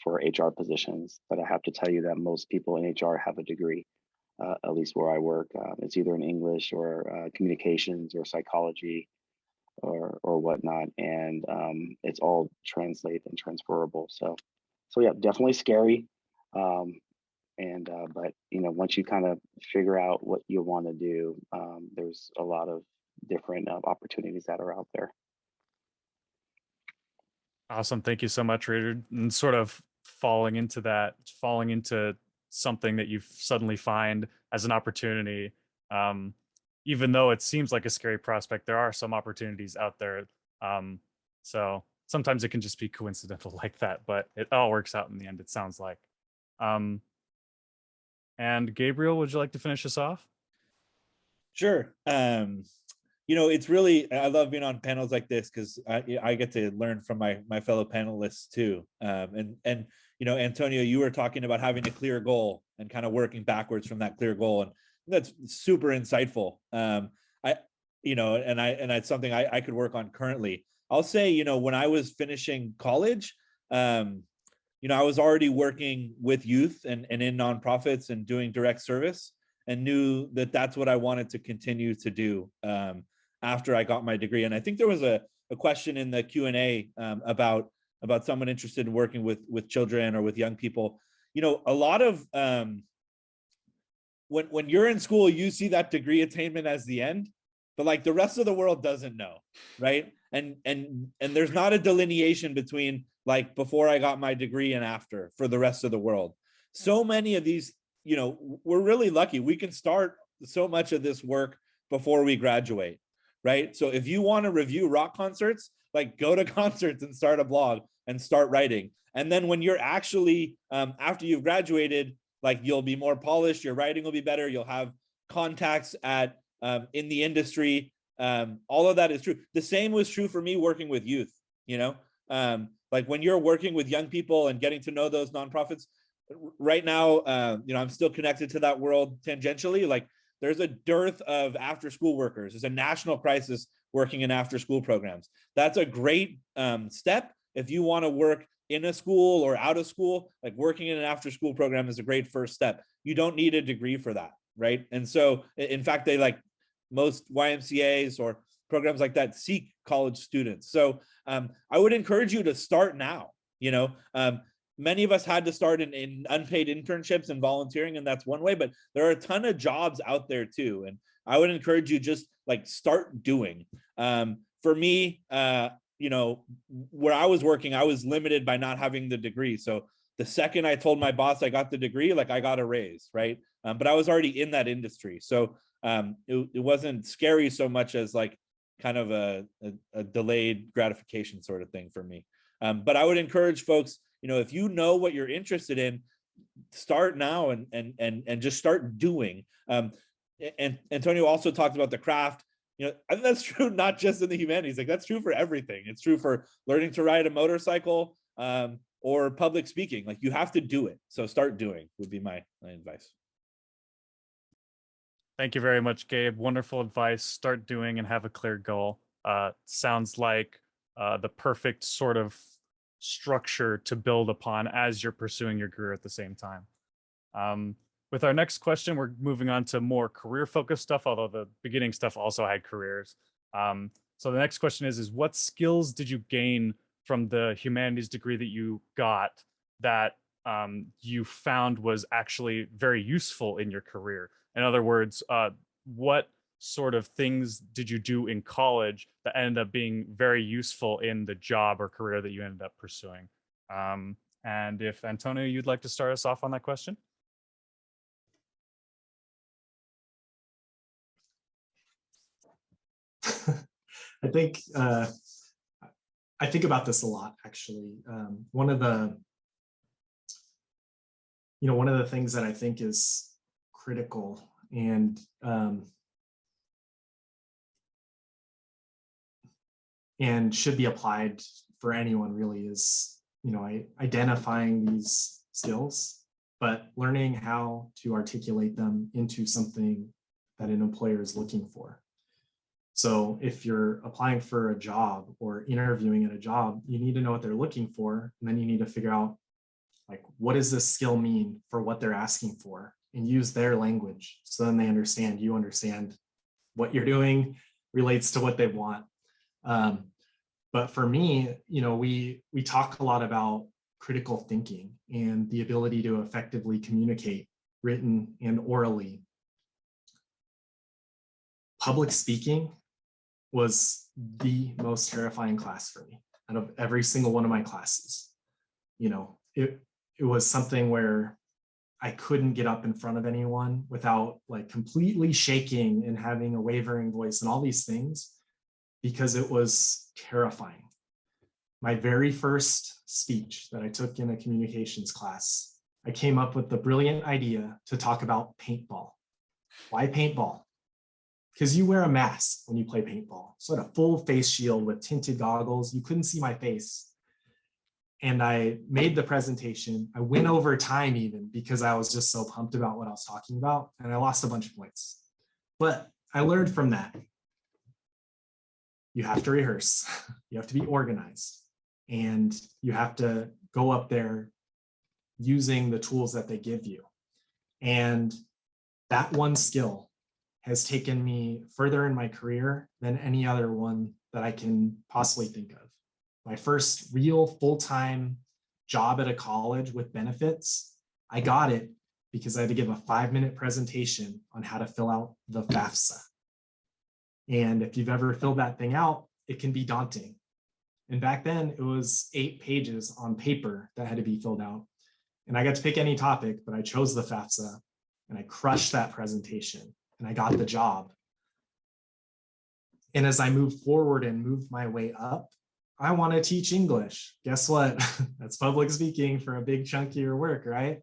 for HR positions. But I have to tell you that most people in HR have a degree, at least where I work. It's either in English or communications or psychology or whatnot, and it's all translate and transferable. So yeah, definitely scary. But once you kind of figure out what you want to do, there's a lot of different opportunities that are out there. Awesome. Thank you so much, Richard. And sort of falling into something that you suddenly find as an opportunity. even though it seems like a scary prospect, there are some opportunities out there. So sometimes it can just be coincidental like that, but it all works out in the end, it sounds like. And Gabriel, would you like to finish us off? Sure. You know, it's really, I love being on panels like this because I get to learn from my fellow panelists too. And you know, Antonio, you were talking about having a clear goal and kind of working backwards from that clear goal, and that's super insightful. You know, and it's something I could work on currently. I'll say, you know, when I was finishing college, you know, I was already working with youth and in nonprofits and doing direct service, and knew that that's what I wanted to continue to do after I got my degree. And I think there was a question in the Q&A about someone interested in working with children or with young people. You know, a lot of when you're in school, you see that degree attainment as the end, but like the rest of the world doesn't know, right? And there's not a delineation between like before I got my degree and after for the rest of the world. So many of these, you know, we're really lucky. We can start so much of this work before we graduate, right? So if you want to review rock concerts, like go to concerts and start a blog and start writing. And then when you're actually, after you've graduated, like you'll be more polished, your writing will be better, you'll have contacts at in the industry. All of that is true. The same was true for me working with youth, you know, like when you're working with young people and getting to know those nonprofits. Right now, you know, I'm still connected to that world tangentially. Like there's a dearth of after school workers. There's a national crisis working in after school programs. That's a great step. If you want to work in a school or out of school, like working in an after school program is a great first step. You don't need a degree for that, right? And so in fact, they like most YMCAs or programs like that seek college students. So I would encourage you to start now, you know. Many of us had to start in unpaid internships and volunteering, and that's one way, but there are a ton of jobs out there too. And I would encourage you just like start doing. For me, you know, where I was working, I was limited by not having the degree. So the second I told my boss I got the degree, like I got a raise, right? But I was already in that industry. So it wasn't scary so much as like kind of a delayed gratification sort of thing for me. But I would encourage folks, you know, if you know what you're interested in, start now and just start doing. And Antonio also talked about the craft. You know, I think that's true not just in the humanities. Like that's true for everything. It's true for learning to ride a motorcycle or public speaking. Like you have to do it. So start doing would be my advice. Thank you very much, Gabe. Wonderful advice. Start doing and have a clear goal. Sounds like the perfect sort of structure to build upon as you're pursuing your career at the same time. With our next question, we're moving on to more career-focused stuff, although the beginning stuff also had careers. So the next question is what skills did you gain from the humanities degree that you got that you found was actually very useful in your career? In other words, what sort of things did you do in college that ended up being very useful in the job or career that you ended up pursuing? And if Antonio, you'd like to start us off on that question? I think about this a lot, actually. One of the things that I think is critical and should be applied for anyone really is, you know, identifying these skills, but learning how to articulate them into something that an employer is looking for. So if you're applying for a job or interviewing at a job, you need to know what they're looking for, and then you need to figure out, like, what does this skill mean for what they're asking for, and use their language so then they understand, you understand what you're doing relates to what they want. But for me, you know, we talk a lot about critical thinking and the ability to effectively communicate written and orally. Public speaking was the most terrifying class for me out of every single one of my classes. You know, it was something where I couldn't get up in front of anyone without like completely shaking and having a wavering voice and all these things, because it was terrifying. My very first speech that I took in a communications class, I came up with the brilliant idea to talk about paintball. Why paintball? Because you wear a mask when you play paintball. So I had a full face shield with tinted goggles. You couldn't see my face. And I made the presentation. I went over time even because I was just so pumped about what I was talking about, and I lost a bunch of points. But I learned from that. You have to rehearse. You have to be organized. And you have to go up there using the tools that they give you. And that one skill has taken me further in my career than any other one that I can possibly think of. My first real full-time job at a college with benefits, I got it because I had to give a 5-minute presentation on how to fill out the FAFSA. And if you've ever filled that thing out, it can be daunting. And back then it was 8 pages on paper that had to be filled out. And I got to pick any topic, but I chose the FAFSA and I crushed that presentation and I got the job. And as I moved forward and moved my way up, I want to teach English. Guess what? That's public speaking for a big chunk of your work, right?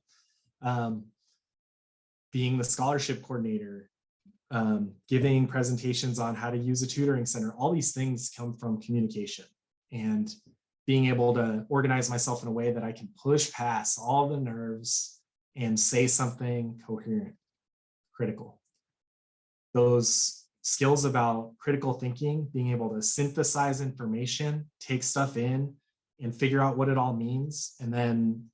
Being the scholarship coordinator, giving presentations on how to use a tutoring center, all these things come from communication and being able to organize myself in a way that I can push past all the nerves and say something coherent, critical. Those skills about critical thinking, being able to synthesize information, take stuff in and figure out what it all means, and then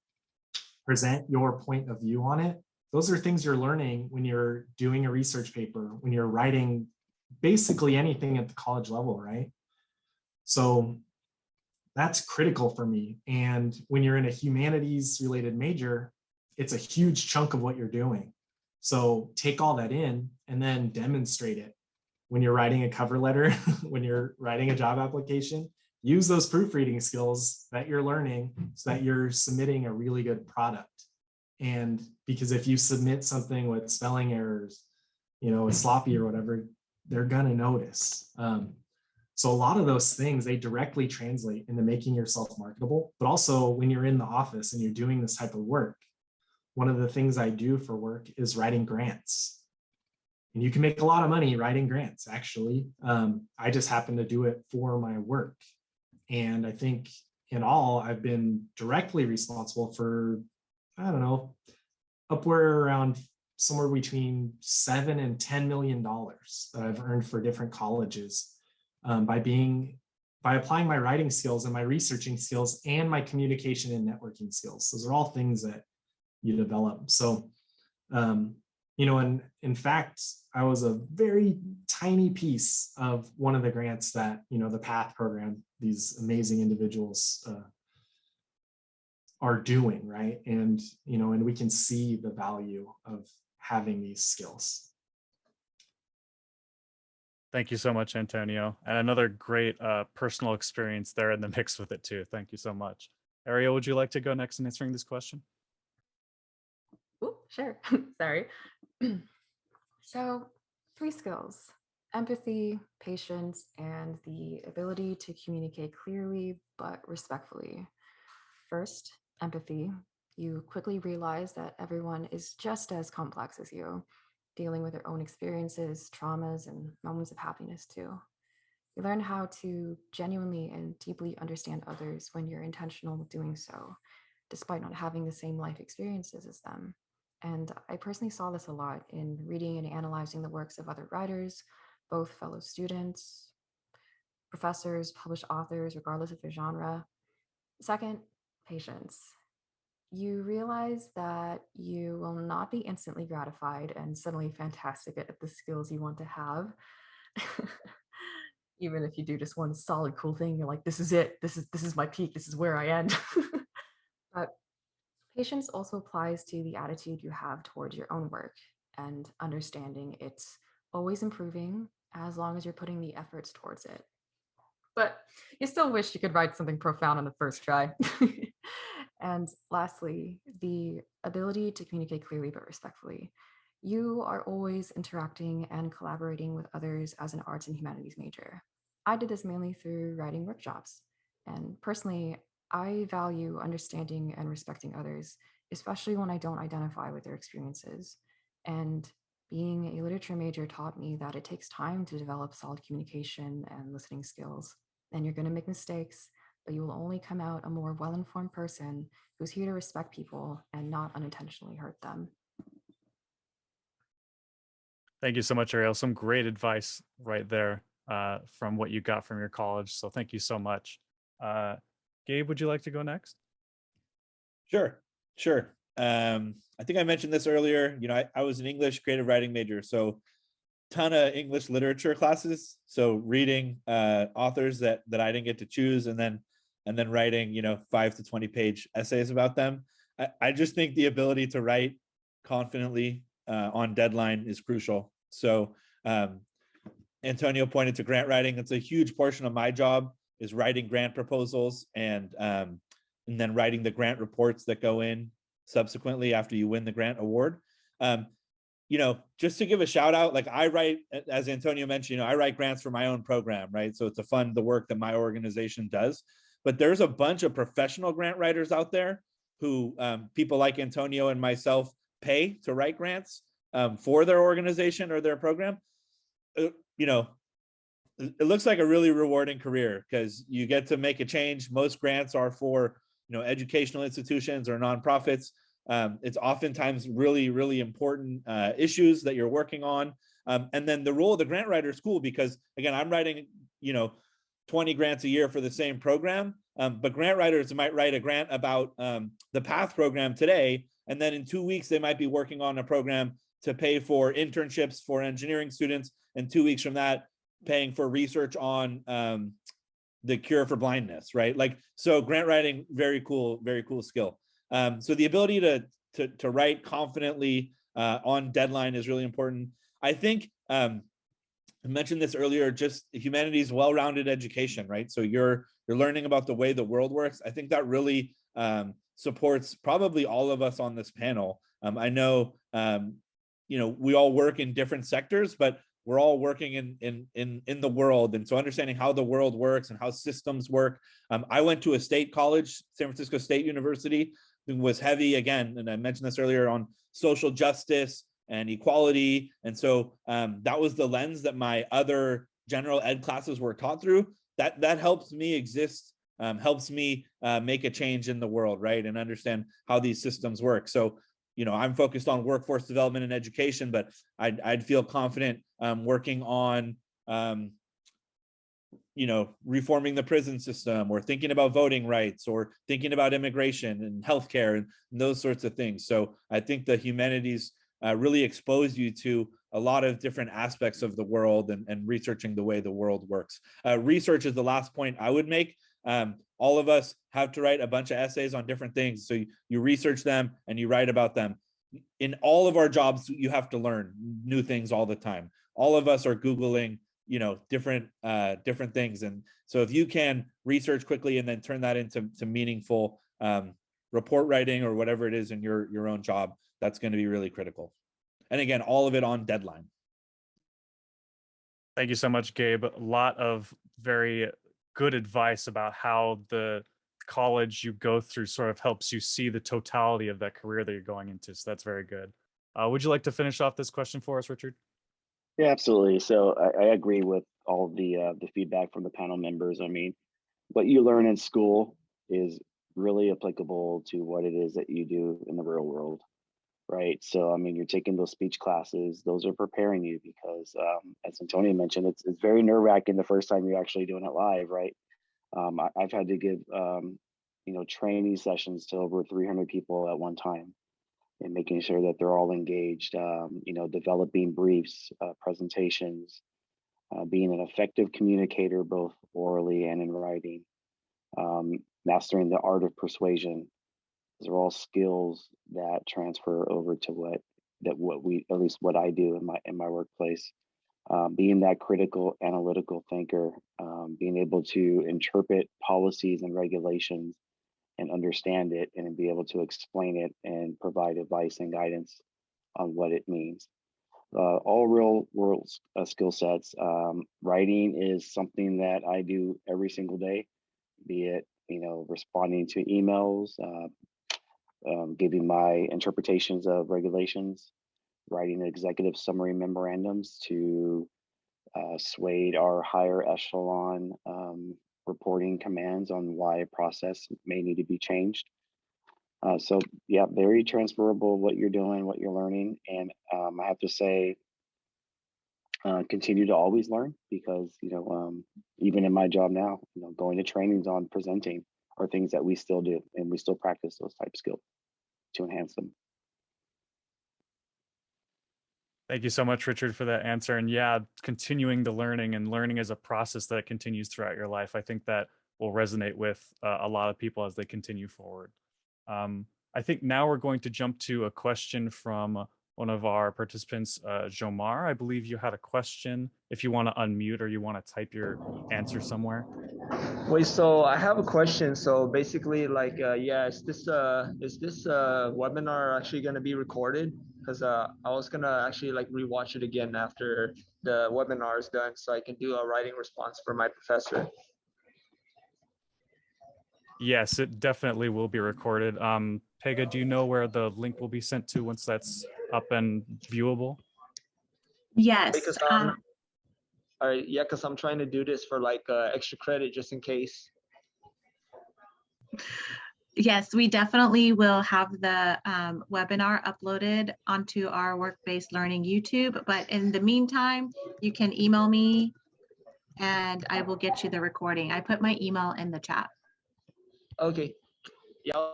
present your point of view on it. Those are things you're learning when you're doing a research paper, when you're writing basically anything at the college level, right? So that's critical for me. And when you're in a humanities related major, it's a huge chunk of what you're doing. So take all that in and then demonstrate it. When you're writing a cover letter, when you're writing a job application, use those proofreading skills that you're learning so that you're submitting a really good product. And because if you submit something with spelling errors, you know, it's sloppy or whatever, they're gonna notice. So a lot of those things, they directly translate into making yourself marketable, but also when you're in the office and you're doing this type of work, one of the things I do for work is writing grants. And you can make a lot of money writing grants, actually. I just happen to do it for my work. And I think in all, I've been directly responsible for, I don't know, upward around somewhere between $7 and $10 million that I've earned for different colleges by applying my writing skills and my researching skills and my communication and networking skills. Those are all things that you develop. So, you know, and in fact, I was a very tiny piece of one of the grants that, you know, the PATH program, these amazing individuals are doing, right? And, you know, and we can see the value of having these skills. Thank you so much, Antonio. And another great personal experience there in the mix with it too. Thank you so much. Arielle, would you like to go next in answering this question? Oh, sure. Sorry. So 3 skills: empathy, patience, and the ability to communicate clearly but respectfully. First, empathy. You quickly realize that everyone is just as complex as you, dealing with their own experiences, traumas, and moments of happiness too. You learn how to genuinely and deeply understand others when you're intentional with doing so, despite not having the same life experiences as them. And I personally saw this a lot in reading and analyzing the works of other writers, both fellow students, professors, published authors, regardless of their genre. Second, patience. You realize that you will not be instantly gratified and suddenly fantastic at the skills you want to have. Even if you do just one solid cool thing, you're like, this is it. This is my peak. This is where I end. But patience also applies to the attitude you have towards your own work and understanding it's always improving as long as you're putting the efforts towards it. But you still wish you could write something profound on the first try. And lastly, the ability to communicate clearly but respectfully. You are always interacting and collaborating with others as an arts and humanities major. I did this mainly through writing workshops. And personally, I value understanding and respecting others, especially when I don't identify with their experiences. And being a literature major taught me that it takes time to develop solid communication and listening skills. And you're going to make mistakes, but you will only come out a more well-informed person who's here to respect people and not unintentionally hurt them. Thank you so much, Arielle. Some great advice right there from what you got from your college. So thank you so much. Gabe, would you like to go next? Sure. I think I mentioned this earlier. I was an English creative writing major, so ton of English literature classes. So reading authors that I didn't get to choose, and then writing 5 to 20 page essays about them. I just think the ability to write confidently on deadline is crucial. So Antonio pointed to grant writing. It's a huge portion of my job is writing grant proposals and then writing the grant reports that go in subsequently after you win the grant award. Just to give a shout out, like I write, as Antonio mentioned, I write grants for my own program, right? So to fund the work that my organization does. But there's a bunch of professional grant writers out there who people like Antonio and myself pay to write grants for their organization or their program. It looks like a really rewarding career because you get to make a change. Most grants are for educational institutions or nonprofits. It's oftentimes really, really important issues that you're working on. And then the role of the grant writer is cool because, again, I'm writing 20 grants a year for the same program, but grant writers might write a grant about the PATH program today, and then in 2 weeks they might be working on a program to pay for internships for engineering students, and 2 weeks from that paying for research on the cure for blindness, right? So grant writing, very cool skill. So the ability to write confidently on deadline is really important. I think I mentioned this earlier, just humanities, well-rounded education, right? So you're learning about the way the world works. I think that really supports probably all of us on this panel. I know we all work in different sectors, but we're all working in the world. And so understanding how the world works and how systems work. I went to a state college, San Francisco State University, was heavy, again, and I mentioned this earlier, on social justice and equality. And so that was the lens that my other general ed classes were taught through. That helps me exist, helps me make a change in the world, right? And understand how these systems work. So I'm focused on workforce development and education, but I'd feel confident working on, reforming the prison system, or thinking about voting rights, or thinking about immigration and healthcare and those sorts of things. So I think the humanities really expose you to a lot of different aspects of the world and researching the way the world works. Research is the last point I would make. All of us have to write a bunch of essays on different things. So you research them and you write about them. In all of our jobs, you have to learn new things all the time. All of us are Googling, different things. And so if you can research quickly and then turn that into meaningful report writing or whatever it is in your own job, that's going to be really critical. And again, all of it on deadline. Thank you so much, Gabe. A lot of very good advice about how the college you go through sort of helps you see the totality of that career that you're going into. So that's very good. Would you like to finish off this question for us, Richard? Yeah, absolutely. So I agree with all the feedback from the panel members. I mean, what you learn in school is really applicable to what it is that you do in the real world, right? So, I mean, you're taking those speech classes, those are preparing you because, as Antonio mentioned, it's very nerve-wracking the first time you're actually doing it live, right? I've had to give, training sessions to over 300 people at one time, and making sure that they're all engaged, developing briefs, presentations, being an effective communicator, both orally and in writing, mastering the art of persuasion. Those are all skills that transfer over to what I do in my workplace. Being that critical analytical thinker, being able to interpret policies and regulations and understand it and be able to explain it and provide advice and guidance on what it means. All real world skill sets. Writing is something that I do every single day, be it, responding to emails, giving my interpretations of regulations, writing executive summary memorandums to sway our higher echelon reporting commands on why a process may need to be changed. So yeah, very transferable what you're doing, what you're learning. And I have to say, continue to always learn because, even in my job now, going to trainings on presenting are things that we still do and we still practice those type skills to enhance them. Thank you so much, Richard, for that answer. And yeah, continuing the learning and learning as a process that continues throughout your life. I think that will resonate with a lot of people as they continue forward. I think now we're going to jump to a question from one of our participants, Jomar. I believe you had a question. If you want to unmute or you want to type your answer somewhere. Wait, so I have a question. So basically, like, is this webinar actually going to be recorded? Because I was gonna actually like rewatch it again after the webinar is done, so I can do a writing response for my professor. Yes, it definitely will be recorded. Pega, do you know where the link will be sent to once that's up and viewable? Yes. Because all right, yeah, because I'm trying to do this for like extra credit just in case. Yes, we definitely will have the webinar uploaded onto our work-based learning YouTube. But in the meantime, you can email me and I will get you the recording. I put my email in the chat. Okay. Yeah,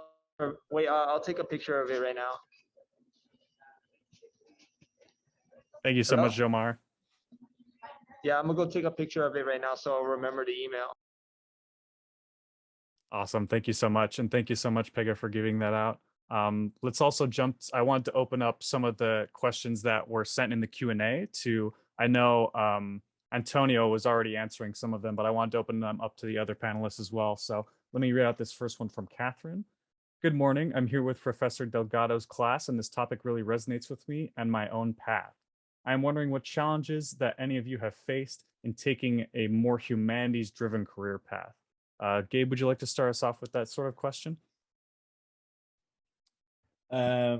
wait, I'll take a picture of it right now. Thank you so much, Jomar. Yeah, I'm gonna go take a picture of it right now so I'll remember the email. Awesome. Thank you so much. And thank you so much, Pega, for giving that out. Let's also jump. I wanted to open up some of the questions that were sent in the Q&A to, I know Antonio was already answering some of them, but I wanted to open them up to the other panelists as well. So let me read out this first one from Catherine. Good morning. I'm here with Professor Delgado's class, and this topic really resonates with me and my own path. I'm wondering what challenges that any of you have faced in taking a more humanities-driven career path. Gabe, would you like to start us off with that sort of question? Yeah,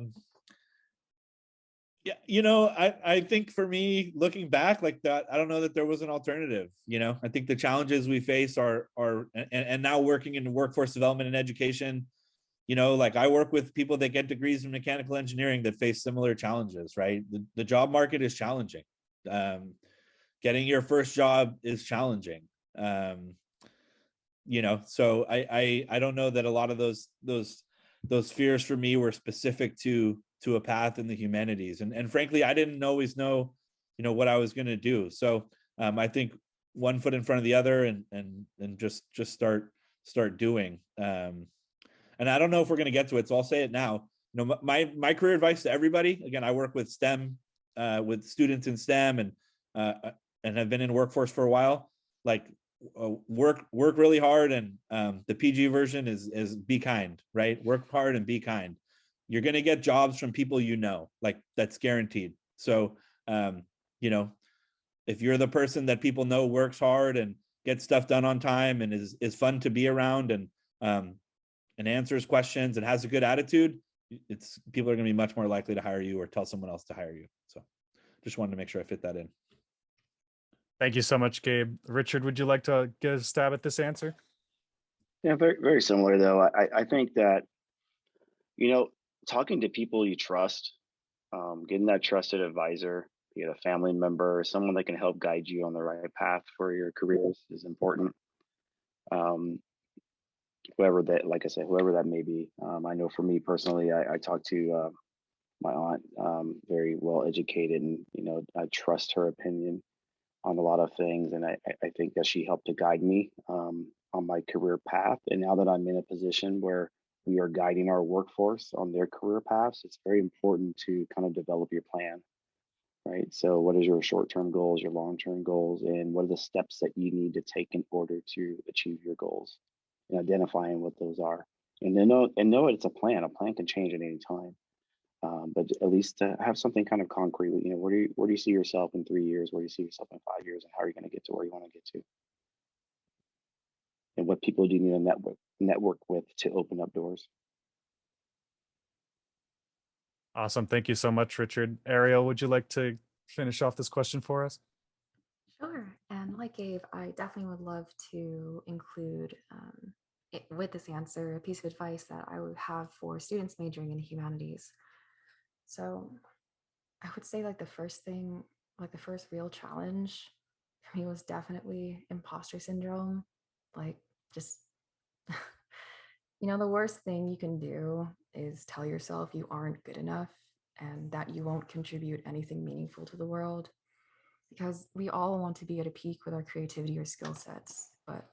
I think for me, looking back like that, I don't know that there was an alternative. I think the challenges we face are and now working in workforce development and education, like I work with people that get degrees in mechanical engineering that face similar challenges, right? The job market is challenging. Getting your first job is challenging. So I don't know that a lot of those fears for me were specific to a path in the humanities, and frankly I didn't always know what I was going to do. So I think one foot in front of the other and just start doing. And I don't know if we're going to get to it, so I'll say it now. My career advice to everybody, again, I work with STEM, with students in STEM, and have been in workforce for a while. Like work really hard, and the PG version is be kind, right? Work hard and be kind. You're going to get jobs from people like that's guaranteed. So if you're the person that people know works hard and gets stuff done on time and is fun to be around and answers questions and has a good attitude, people are going to be much more likely to hire you or tell someone else to hire you. So just wanted to make sure I fit that in. Thank you so much, Gabe. Richard, would you like to get a stab at this answer? Yeah, very, very similar though. I think that, talking to people you trust, getting that trusted advisor, be it a family member, someone that can help guide you on the right path for your careers is important. Whoever that may be. I know for me personally, I talked to my aunt, very well educated, and I trust her opinion on a lot of things, and I think that she helped to guide me on my career path. And now that I'm in a position where we are guiding our workforce on their career paths, it's very important to kind of develop your plan, right? So what is your short-term goals, your long-term goals, and what are the steps that you need to take in order to achieve your goals, and identifying what those are. and then know it's a plan. A plan can change at any time. But at least to have something kind of concrete, you know, where do you see yourself in 3 years? Where do you see yourself in 5 years? And how are you going to get to where you want to get to? And what people do you need to network with to open up doors? Awesome. Thank you so much, Richard. Arielle, would you like to finish off this question for us? Sure. And like Gabe, I definitely would love to include with this answer a piece of advice that I would have for students majoring in humanities. So I would say like the first thing, like the first real challenge for me was definitely imposter syndrome. Like just, the worst thing you can do is tell yourself you aren't good enough and that you won't contribute anything meaningful to the world. Because we all want to be at a peak with our creativity or skill sets. But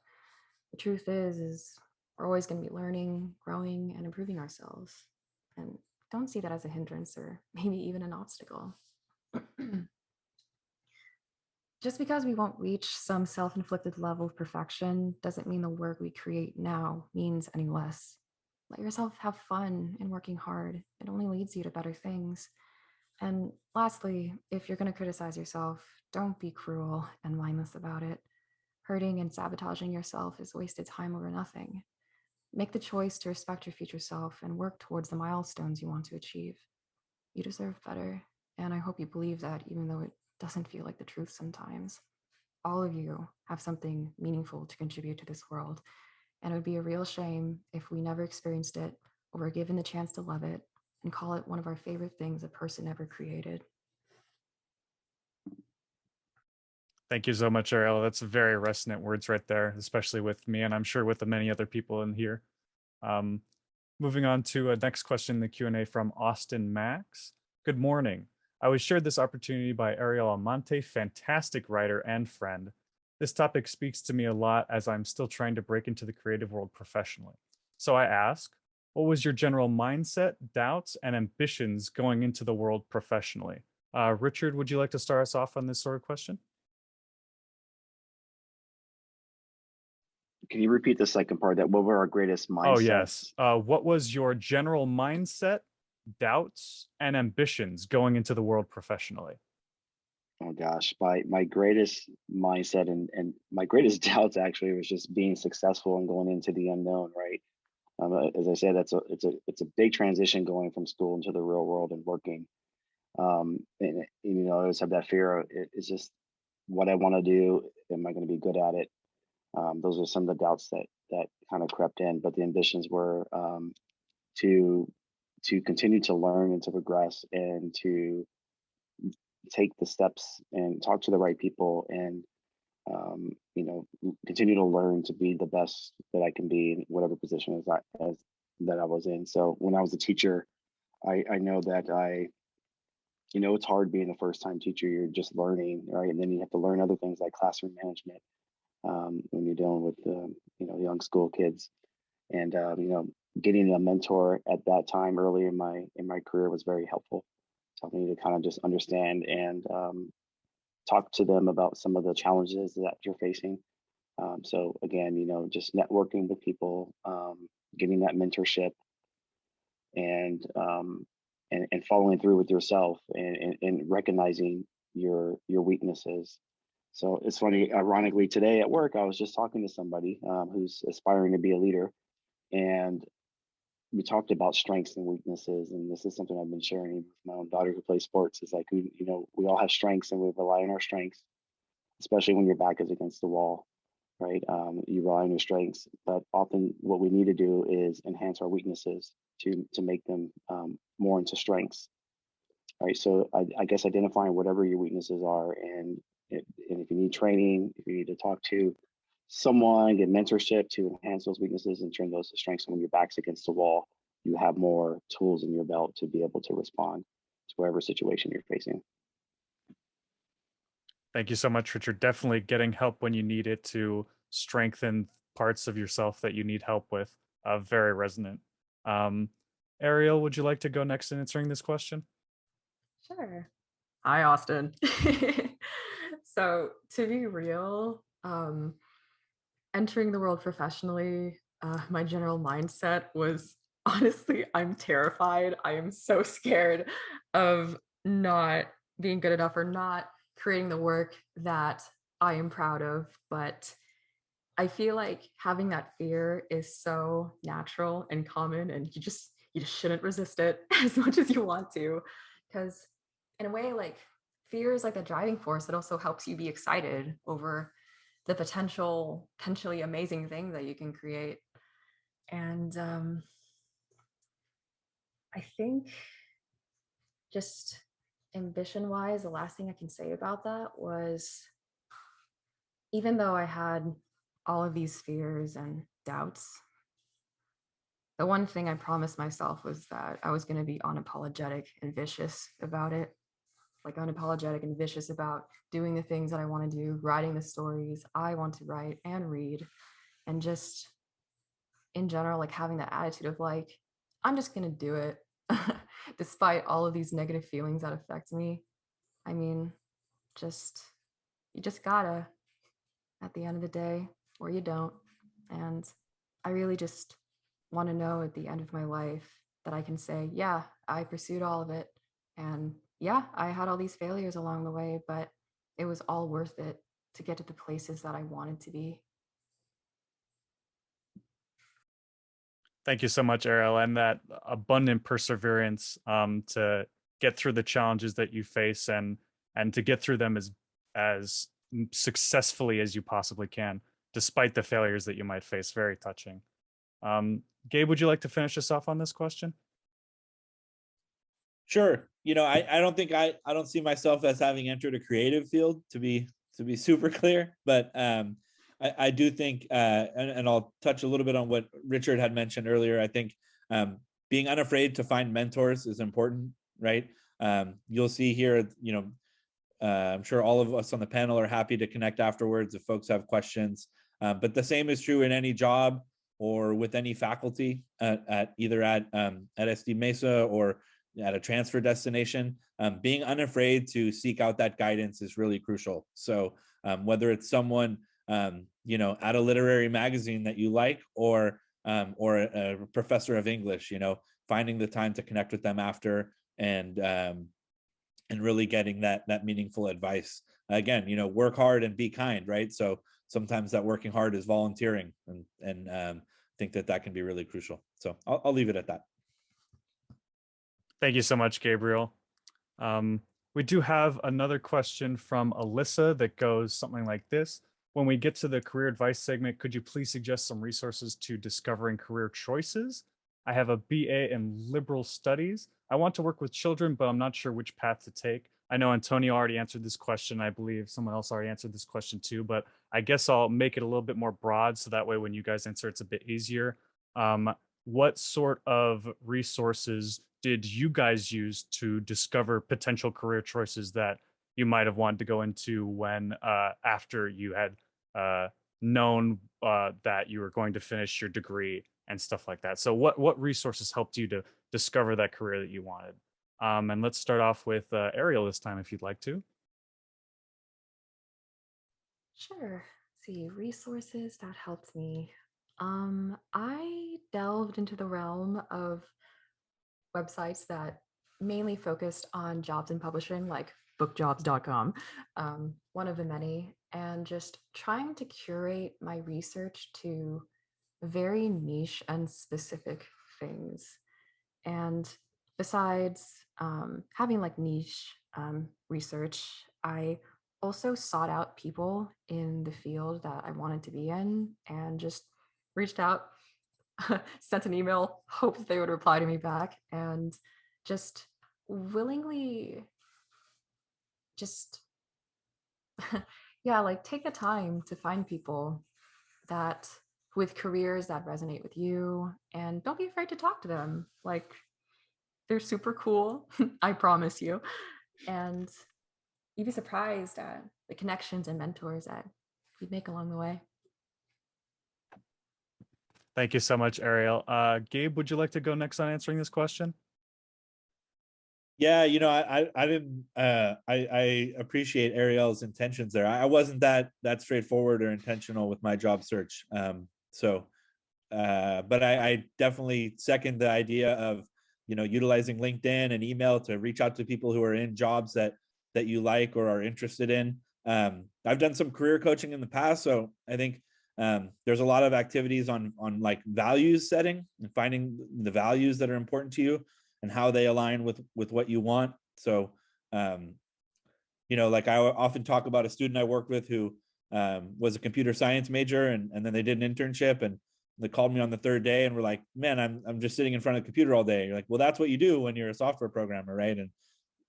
the truth is we're always going to be learning, growing, and improving ourselves. And don't see that as a hindrance or maybe even an obstacle. Just because we won't reach some self-inflicted level of perfection doesn't mean the work we create now means any less. Let yourself have fun in working hard. It only leads you to better things. And lastly, if you're going to criticize yourself, don't be cruel and mindless about it. Hurting and sabotaging yourself is wasted time over nothing. Make the choice to respect your future self and work towards the milestones you want to achieve. You deserve better, and I hope you believe that even though it doesn't feel like the truth sometimes. All of you have something meaningful to contribute to this world, and it would be a real shame if we never experienced it or were given the chance to love it and call it one of our favorite things a person ever created. Thank you so much, Arielle. That's very resonant words right there, especially with me, and I'm sure with the many other people in here. Moving on to a next question in the Q&A from Austin Max. Good morning. I was shared this opportunity by Arielle Amante, fantastic writer and friend. This topic speaks to me a lot as I'm still trying to break into the creative world professionally. So I ask, what was your general mindset, doubts, and ambitions going into the world professionally? Richard, would you like to start us off on this sort of question? Can you repeat the second part? That what were our greatest mindsets? Oh, yes. What was your general mindset, doubts, and ambitions going into the world professionally? Oh gosh, my greatest mindset and my greatest doubts actually was just being successful and going into the unknown, right? As I said, it's a big transition going from school into the real world and working. And I always have that fear of it's just what I want to do. Am I going to be good at it? Those are some of the doubts that kind of crept in, but the ambitions were to continue to learn and to progress and to take the steps and talk to the right people and continue to learn to be the best that I can be in whatever position that I was in. So when I was a teacher, I know that it's hard being a first time teacher. You're just learning, right? And then you have to learn other things like classroom management when you're dealing with young school kids. And getting a mentor at that time early in my career was very helpful. It's helped me to kind of just understand and talk to them about some of the challenges that you're facing. So again, just networking with people, getting that mentorship, and following through with yourself and recognizing your weaknesses. So it's funny, ironically, today at work, I was just talking to somebody who's aspiring to be a leader, and we talked about strengths and weaknesses. And this is something I've been sharing with my own daughter who plays sports. It's like, we all have strengths and we rely on our strengths, especially when your back is against the wall, right? You rely on your strengths, but often what we need to do is enhance our weaknesses to make them more into strengths, right? So I guess identifying whatever your weaknesses are, and if you need training, if you need to talk to someone, get mentorship to enhance those weaknesses and turn those to strengths. And when your back's against the wall, you have more tools in your belt to be able to respond to whatever situation you're facing. Thank you so much, Richard. Definitely getting help when you need it to strengthen parts of yourself that you need help with. Very resonant. Arielle, would you like to go next in answering this question? Sure. Hi, Austin. So to be real, entering the world professionally my general mindset was honestly, I'm terrified. I am so scared of not being good enough or not creating the work that I am proud of. But I feel like having that fear is so natural and common, and you just shouldn't resist it as much as you want to, because in a way, like, fear is like the driving force. It also helps you be excited over the potentially amazing thing that you can create. And I think just ambition wise, the last thing I can say about that was, even though I had all of these fears and doubts, the one thing I promised myself was that I was going to be unapologetic and vicious about it. Like, unapologetic and vicious about doing the things that I want to do, writing the stories I want to write and read, and just in general, like, having that attitude of like, I'm just going to do it despite all of these negative feelings that affect me. I mean, you just gotta at the end of the day, or you don't. And I really just want to know at the end of my life that I can say, yeah, I pursued all of it. And yeah, I had all these failures along the way, but it was all worth it to get to the places that I wanted to be. Thank you so much, Arielle, and that abundant perseverance to get through the challenges that you face and to get through them as successfully as you possibly can, despite the failures that you might face. Very touching. Gabe, would you like to finish us off on this question? Sure. I don't think I don't see myself as having entered a creative field, to be super clear, but I do think, and I'll touch a little bit on what Richard had mentioned earlier. I think being unafraid to find mentors is important, right? You'll see here, I'm sure all of us on the panel are happy to connect afterwards if folks have questions. But the same is true in any job or with any faculty at SD Mesa or at a transfer destination. Being unafraid to seek out that guidance is really crucial. So whether it's someone at a literary magazine that you like, or a professor of English, finding the time to connect with them after and really getting that meaningful advice. Again, work hard and be kind, right? So sometimes that working hard is volunteering, and think that can be really crucial. So I'll leave it at that. Thank you so much, Gabriel. We do have another question from Alyssa that goes something like this. When we get to the career advice segment, could you please suggest some resources to discovering career choices? I have a BA in liberal studies. I want to work with children, but I'm not sure which path to take. I know Antonio already answered this question. I believe someone else already answered this question too, but I guess I'll make it a little bit more broad so that way when you guys answer, it's a bit easier. What sort of resources did you guys use to discover potential career choices that you might have wanted to go into when after you had known that you were going to finish your degree and stuff like that? So what resources helped you to discover that career that you wanted? And let's start off with Arielle this time, if you'd like to. Sure. Let's see, resources that helped me. I delved into the realm of websites that mainly focused on jobs in publishing, like bookjobs.com, one of the many, and just trying to curate my research to very niche and specific things. And besides having like niche research, I also sought out people in the field that I wanted to be in and just reached out, sent an email, hoped they would reply to me back, and just willingly like take the time to find people that with careers that resonate with you, and don't be afraid to talk to them. Like, they're super cool, I promise you. And you'd be surprised at the connections and mentors that you'd make along the way. Thank you so much, Arielle. Gabe, would you like to go next on answering this question? Yeah, I didn't. I appreciate Arielle's intentions there. I wasn't that straightforward or intentional with my job search. So But I definitely second the idea of, utilizing LinkedIn and email to reach out to people who are in jobs that you like or are interested in. I've done some career coaching in the past, so I think there's a lot of activities on like values setting and finding the values that are important to you and how they align with what you want. So, like I often talk about a student I worked with who was a computer science major, and then they did an internship, and they called me on the third day and were like, man, I'm just sitting in front of the computer all day. You're like, well, that's what you do when you're a software programmer, right? And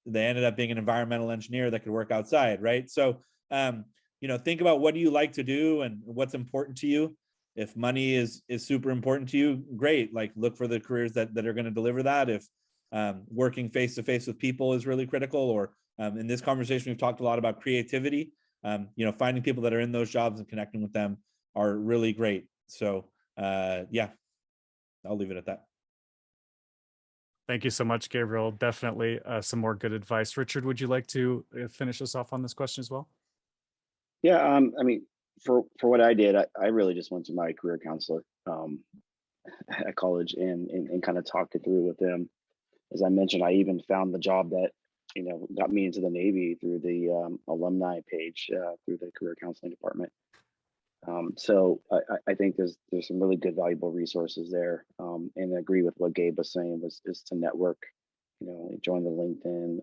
they ended up being an environmental engineer that could work outside, right? So, think about what do you like to do and what's important to you. If money is super important to you, great. Like, look for the careers that are going to deliver that. If working face to face with people is really critical, or in this conversation, we've talked a lot about creativity. Finding people that are in those jobs and connecting with them are really great. So, yeah, I'll leave it at that. Thank you so much, Gabriel. Definitely some more good advice. Richard, would you like to finish us off on this question as well? Yeah, I mean, for what I did, I really just went to my career counselor at college and kind of talked it through with them. As I mentioned, I even found the job that got me into the Navy through the alumni page through the career counseling department. So I think there's some really good, valuable resources there, and I agree with what Gabe was saying is to network, join the LinkedIn,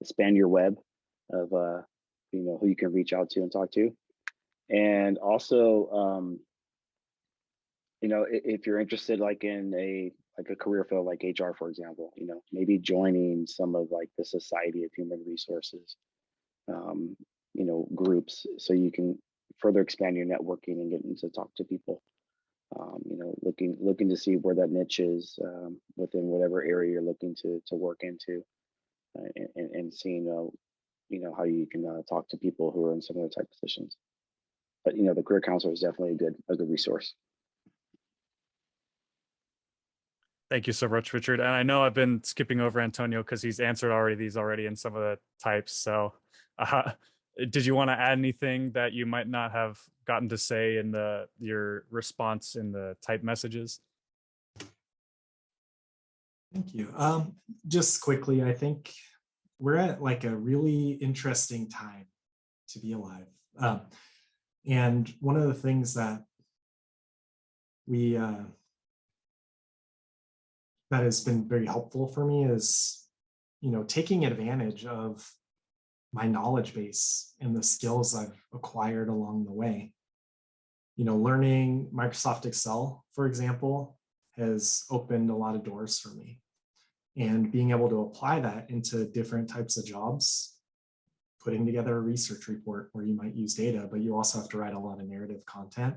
expand your web of who you can reach out to and talk to, and also if you're interested like in a career field like HR, for example, maybe joining some of like the Society of Human Resources groups, so you can further expand your networking and getting to talk to people. Looking to see where that niche is within whatever area you're looking to work into, and seeing how you can talk to people who are in similar type positions. But the career counselor is definitely a good resource. Thank you so much, Richard. And I know I've been skipping over Antonio because he's answered these already in some of the types. So did you want to add anything that you might not have gotten to say in your response in the type messages? Thank you. Just quickly, I think we're at like a really interesting time to be alive. And one of the things that that has been very helpful for me is, taking advantage of my knowledge base and the skills I've acquired along the way. Learning Microsoft Excel, for example, has opened a lot of doors for me. And being able to apply that into different types of jobs, putting together a research report where you might use data, but you also have to write a lot of narrative content.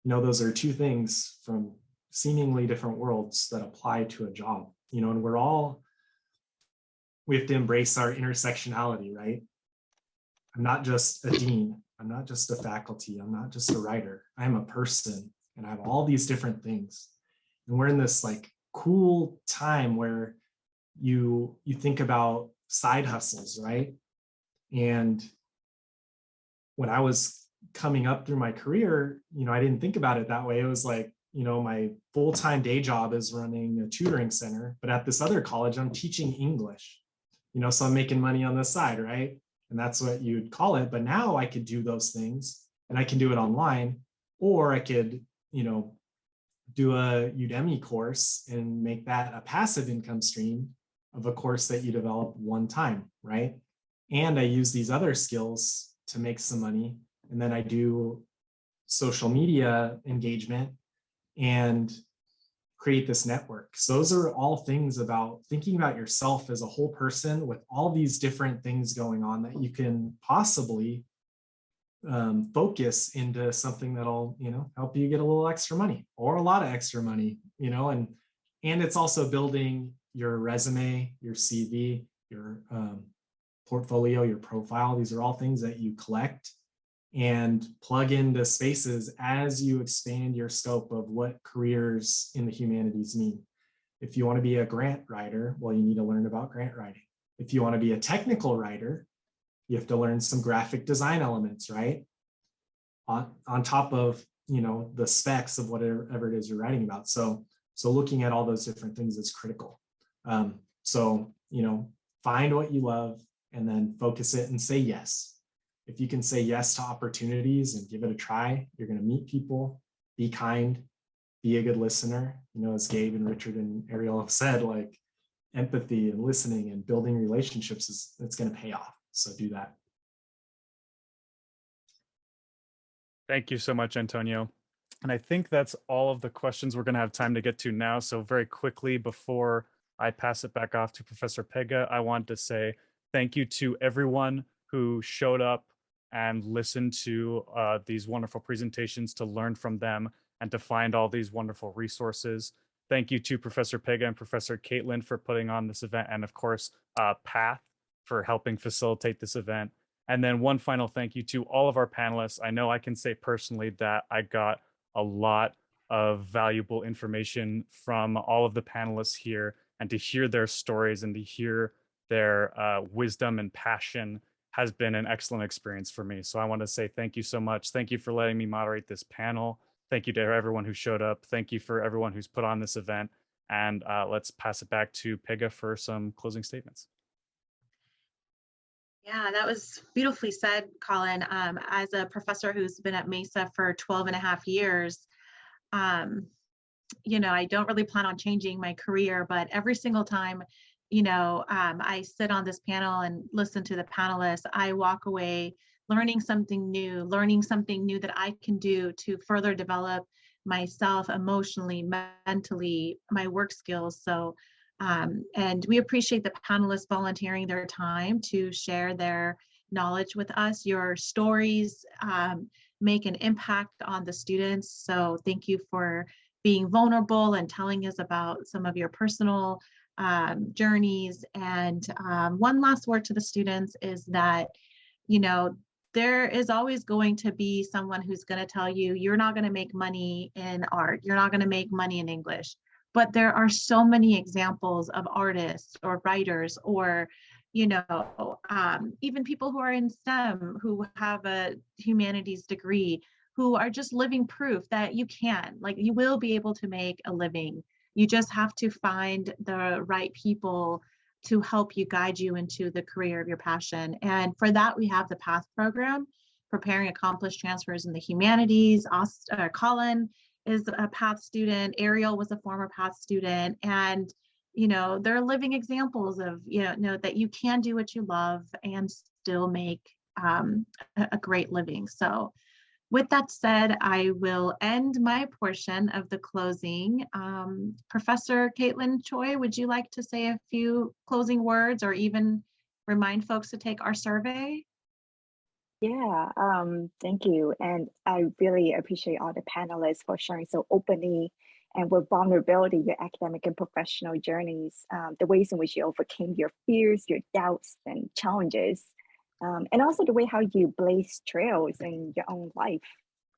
Those are two things from seemingly different worlds that apply to a job, and we have to embrace our intersectionality, right? I'm not just a dean. I'm not just a faculty. I'm not just a writer. I'm a person, and I have all these different things. And we're in this like cool time where you think about side hustles, right? And when I was coming up through my career, I didn't think about it that way. It was like, my full-time day job is running a tutoring center, but at this other college, I'm teaching English, so I'm making money on the side, right? And that's what you'd call it. But now I could do those things, and I can do it online, or I could, do a Udemy course and make that a passive income stream of a course that you develop one time, right? And I use these other skills to make some money. And then I do social media engagement and create this network. So those are all things about thinking about yourself as a whole person with all these different things going on that you can possibly focus into something that'll, help you get a little extra money or a lot of extra money, and it's also building your resume, your CV, your portfolio, your profile. These are all things that you collect and plug into spaces as you expand your scope of what careers in the humanities mean. If you want to be a grant writer, well, you need to learn about grant writing. If you want to be a technical writer, you have to learn some graphic design elements, right? On top of the specs of whatever it is you're writing about. So looking at all those different things is critical. So find what you love and then focus it and say yes. If you can say yes to opportunities and give it a try, you're going to meet people, be kind, be a good listener. As Gabe and Richard and Arielle have said, like empathy and listening and building relationships it's going to pay off. So do that. Thank you so much, Antonio. And I think that's all of the questions we're going to have time to get to now. So very quickly, before I pass it back off to Professor Pega, I want to say thank you to everyone who showed up and listened to these wonderful presentations, to learn from them and to find all these wonderful resources. Thank you to Professor Pega and Professor Caitlin for putting on this event, and of course, Path for helping facilitate this event. And then one final thank you to all of our panelists. I know I can say personally that I got a lot of valuable information from all of the panelists here, and to hear their stories and to hear their wisdom and passion has been an excellent experience for me. So I want to say thank you so much. Thank you for letting me moderate this panel. Thank you to everyone who showed up. Thank you for everyone who's put on this event. And let's pass it back to Pega for some closing statements. Yeah, that was beautifully said, Collin. As a professor who's been at Mesa for 12 and a half years, I don't really plan on changing my career, but every single time, I sit on this panel and listen to the panelists, I walk away learning something new that I can do to further develop myself emotionally, mentally, my work skills. So and we appreciate the panelists volunteering their time to share their knowledge with us. Your stories make an impact on the students. So thank you for being vulnerable and telling us about some of your personal journeys. And one last word to the students is that, there is always going to be someone who's going to tell you, you're not going to make money in art. You're not going to make money in English. But there are so many examples of artists or writers or, even people who are in STEM, who have a humanities degree, who are just living proof that you can, you will be able to make a living. You just have to find the right people to help you, guide you into the career of your passion. And for that, we have the PATH program, Preparing Accomplished Transfers in the Humanities. Collin is a PATH student. Arielle was a former PATH student. And, they're living examples of, that you can do what you love and still make a great living. So with that said, I will end my portion of the closing. Professor Caitlin Choi, would you like to say a few closing words or even remind folks to take our survey? Yeah, thank you. And I really appreciate all the panelists for sharing so openly and with vulnerability your academic and professional journeys, the ways in which you overcame your fears, your doubts and challenges, and also the way how you blaze trails in your own life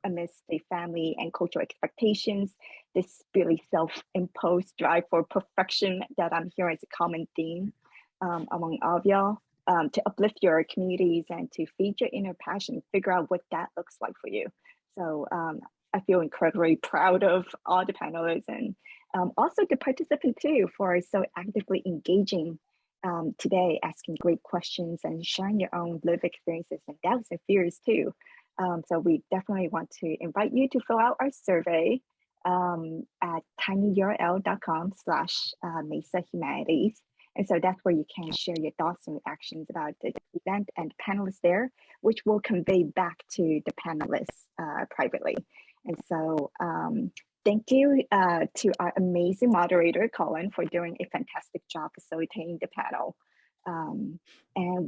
amidst the family and cultural expectations, this really self-imposed drive for perfection that I'm hearing as a common theme among all of y'all. To uplift your communities and to feed your inner passion, figure out what that looks like for you. So I feel incredibly proud of all the panelists and also the participants too for so actively engaging today, asking great questions and sharing your own lived experiences and doubts and fears too. So we definitely want to invite you to fill out our survey at tinyurl.com/Mesa Humanities. And so that's where you can share your thoughts and reactions about the event and panelists there, which will convey back to the panelists privately. And so thank you to our amazing moderator, Collin, for doing a fantastic job facilitating the panel. And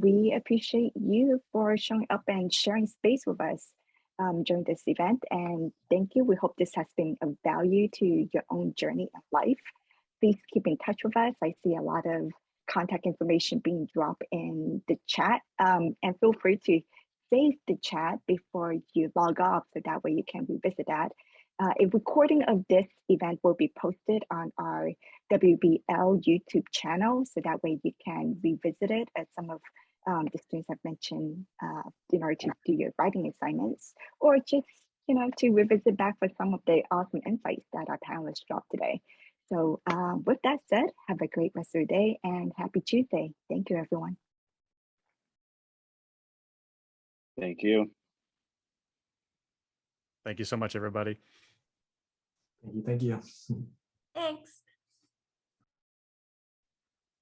we appreciate you for showing up and sharing space with us during this event. And thank you. We hope this has been of value to your own journey of life. Please keep in touch with us. I see a lot of contact information being dropped in the chat. And feel free to save the chat before you log off, so that way you can revisit that. A recording of this event will be posted on our WBL YouTube channel, so that way you can revisit it, as some of the students have mentioned, in order to do your writing assignments, or just to revisit back for some of the awesome insights that our panelists dropped today. So with that said, have a great rest of your day and happy Tuesday. Thank you, everyone. Thank you. Thank you so much, everybody. Thank you. Thanks.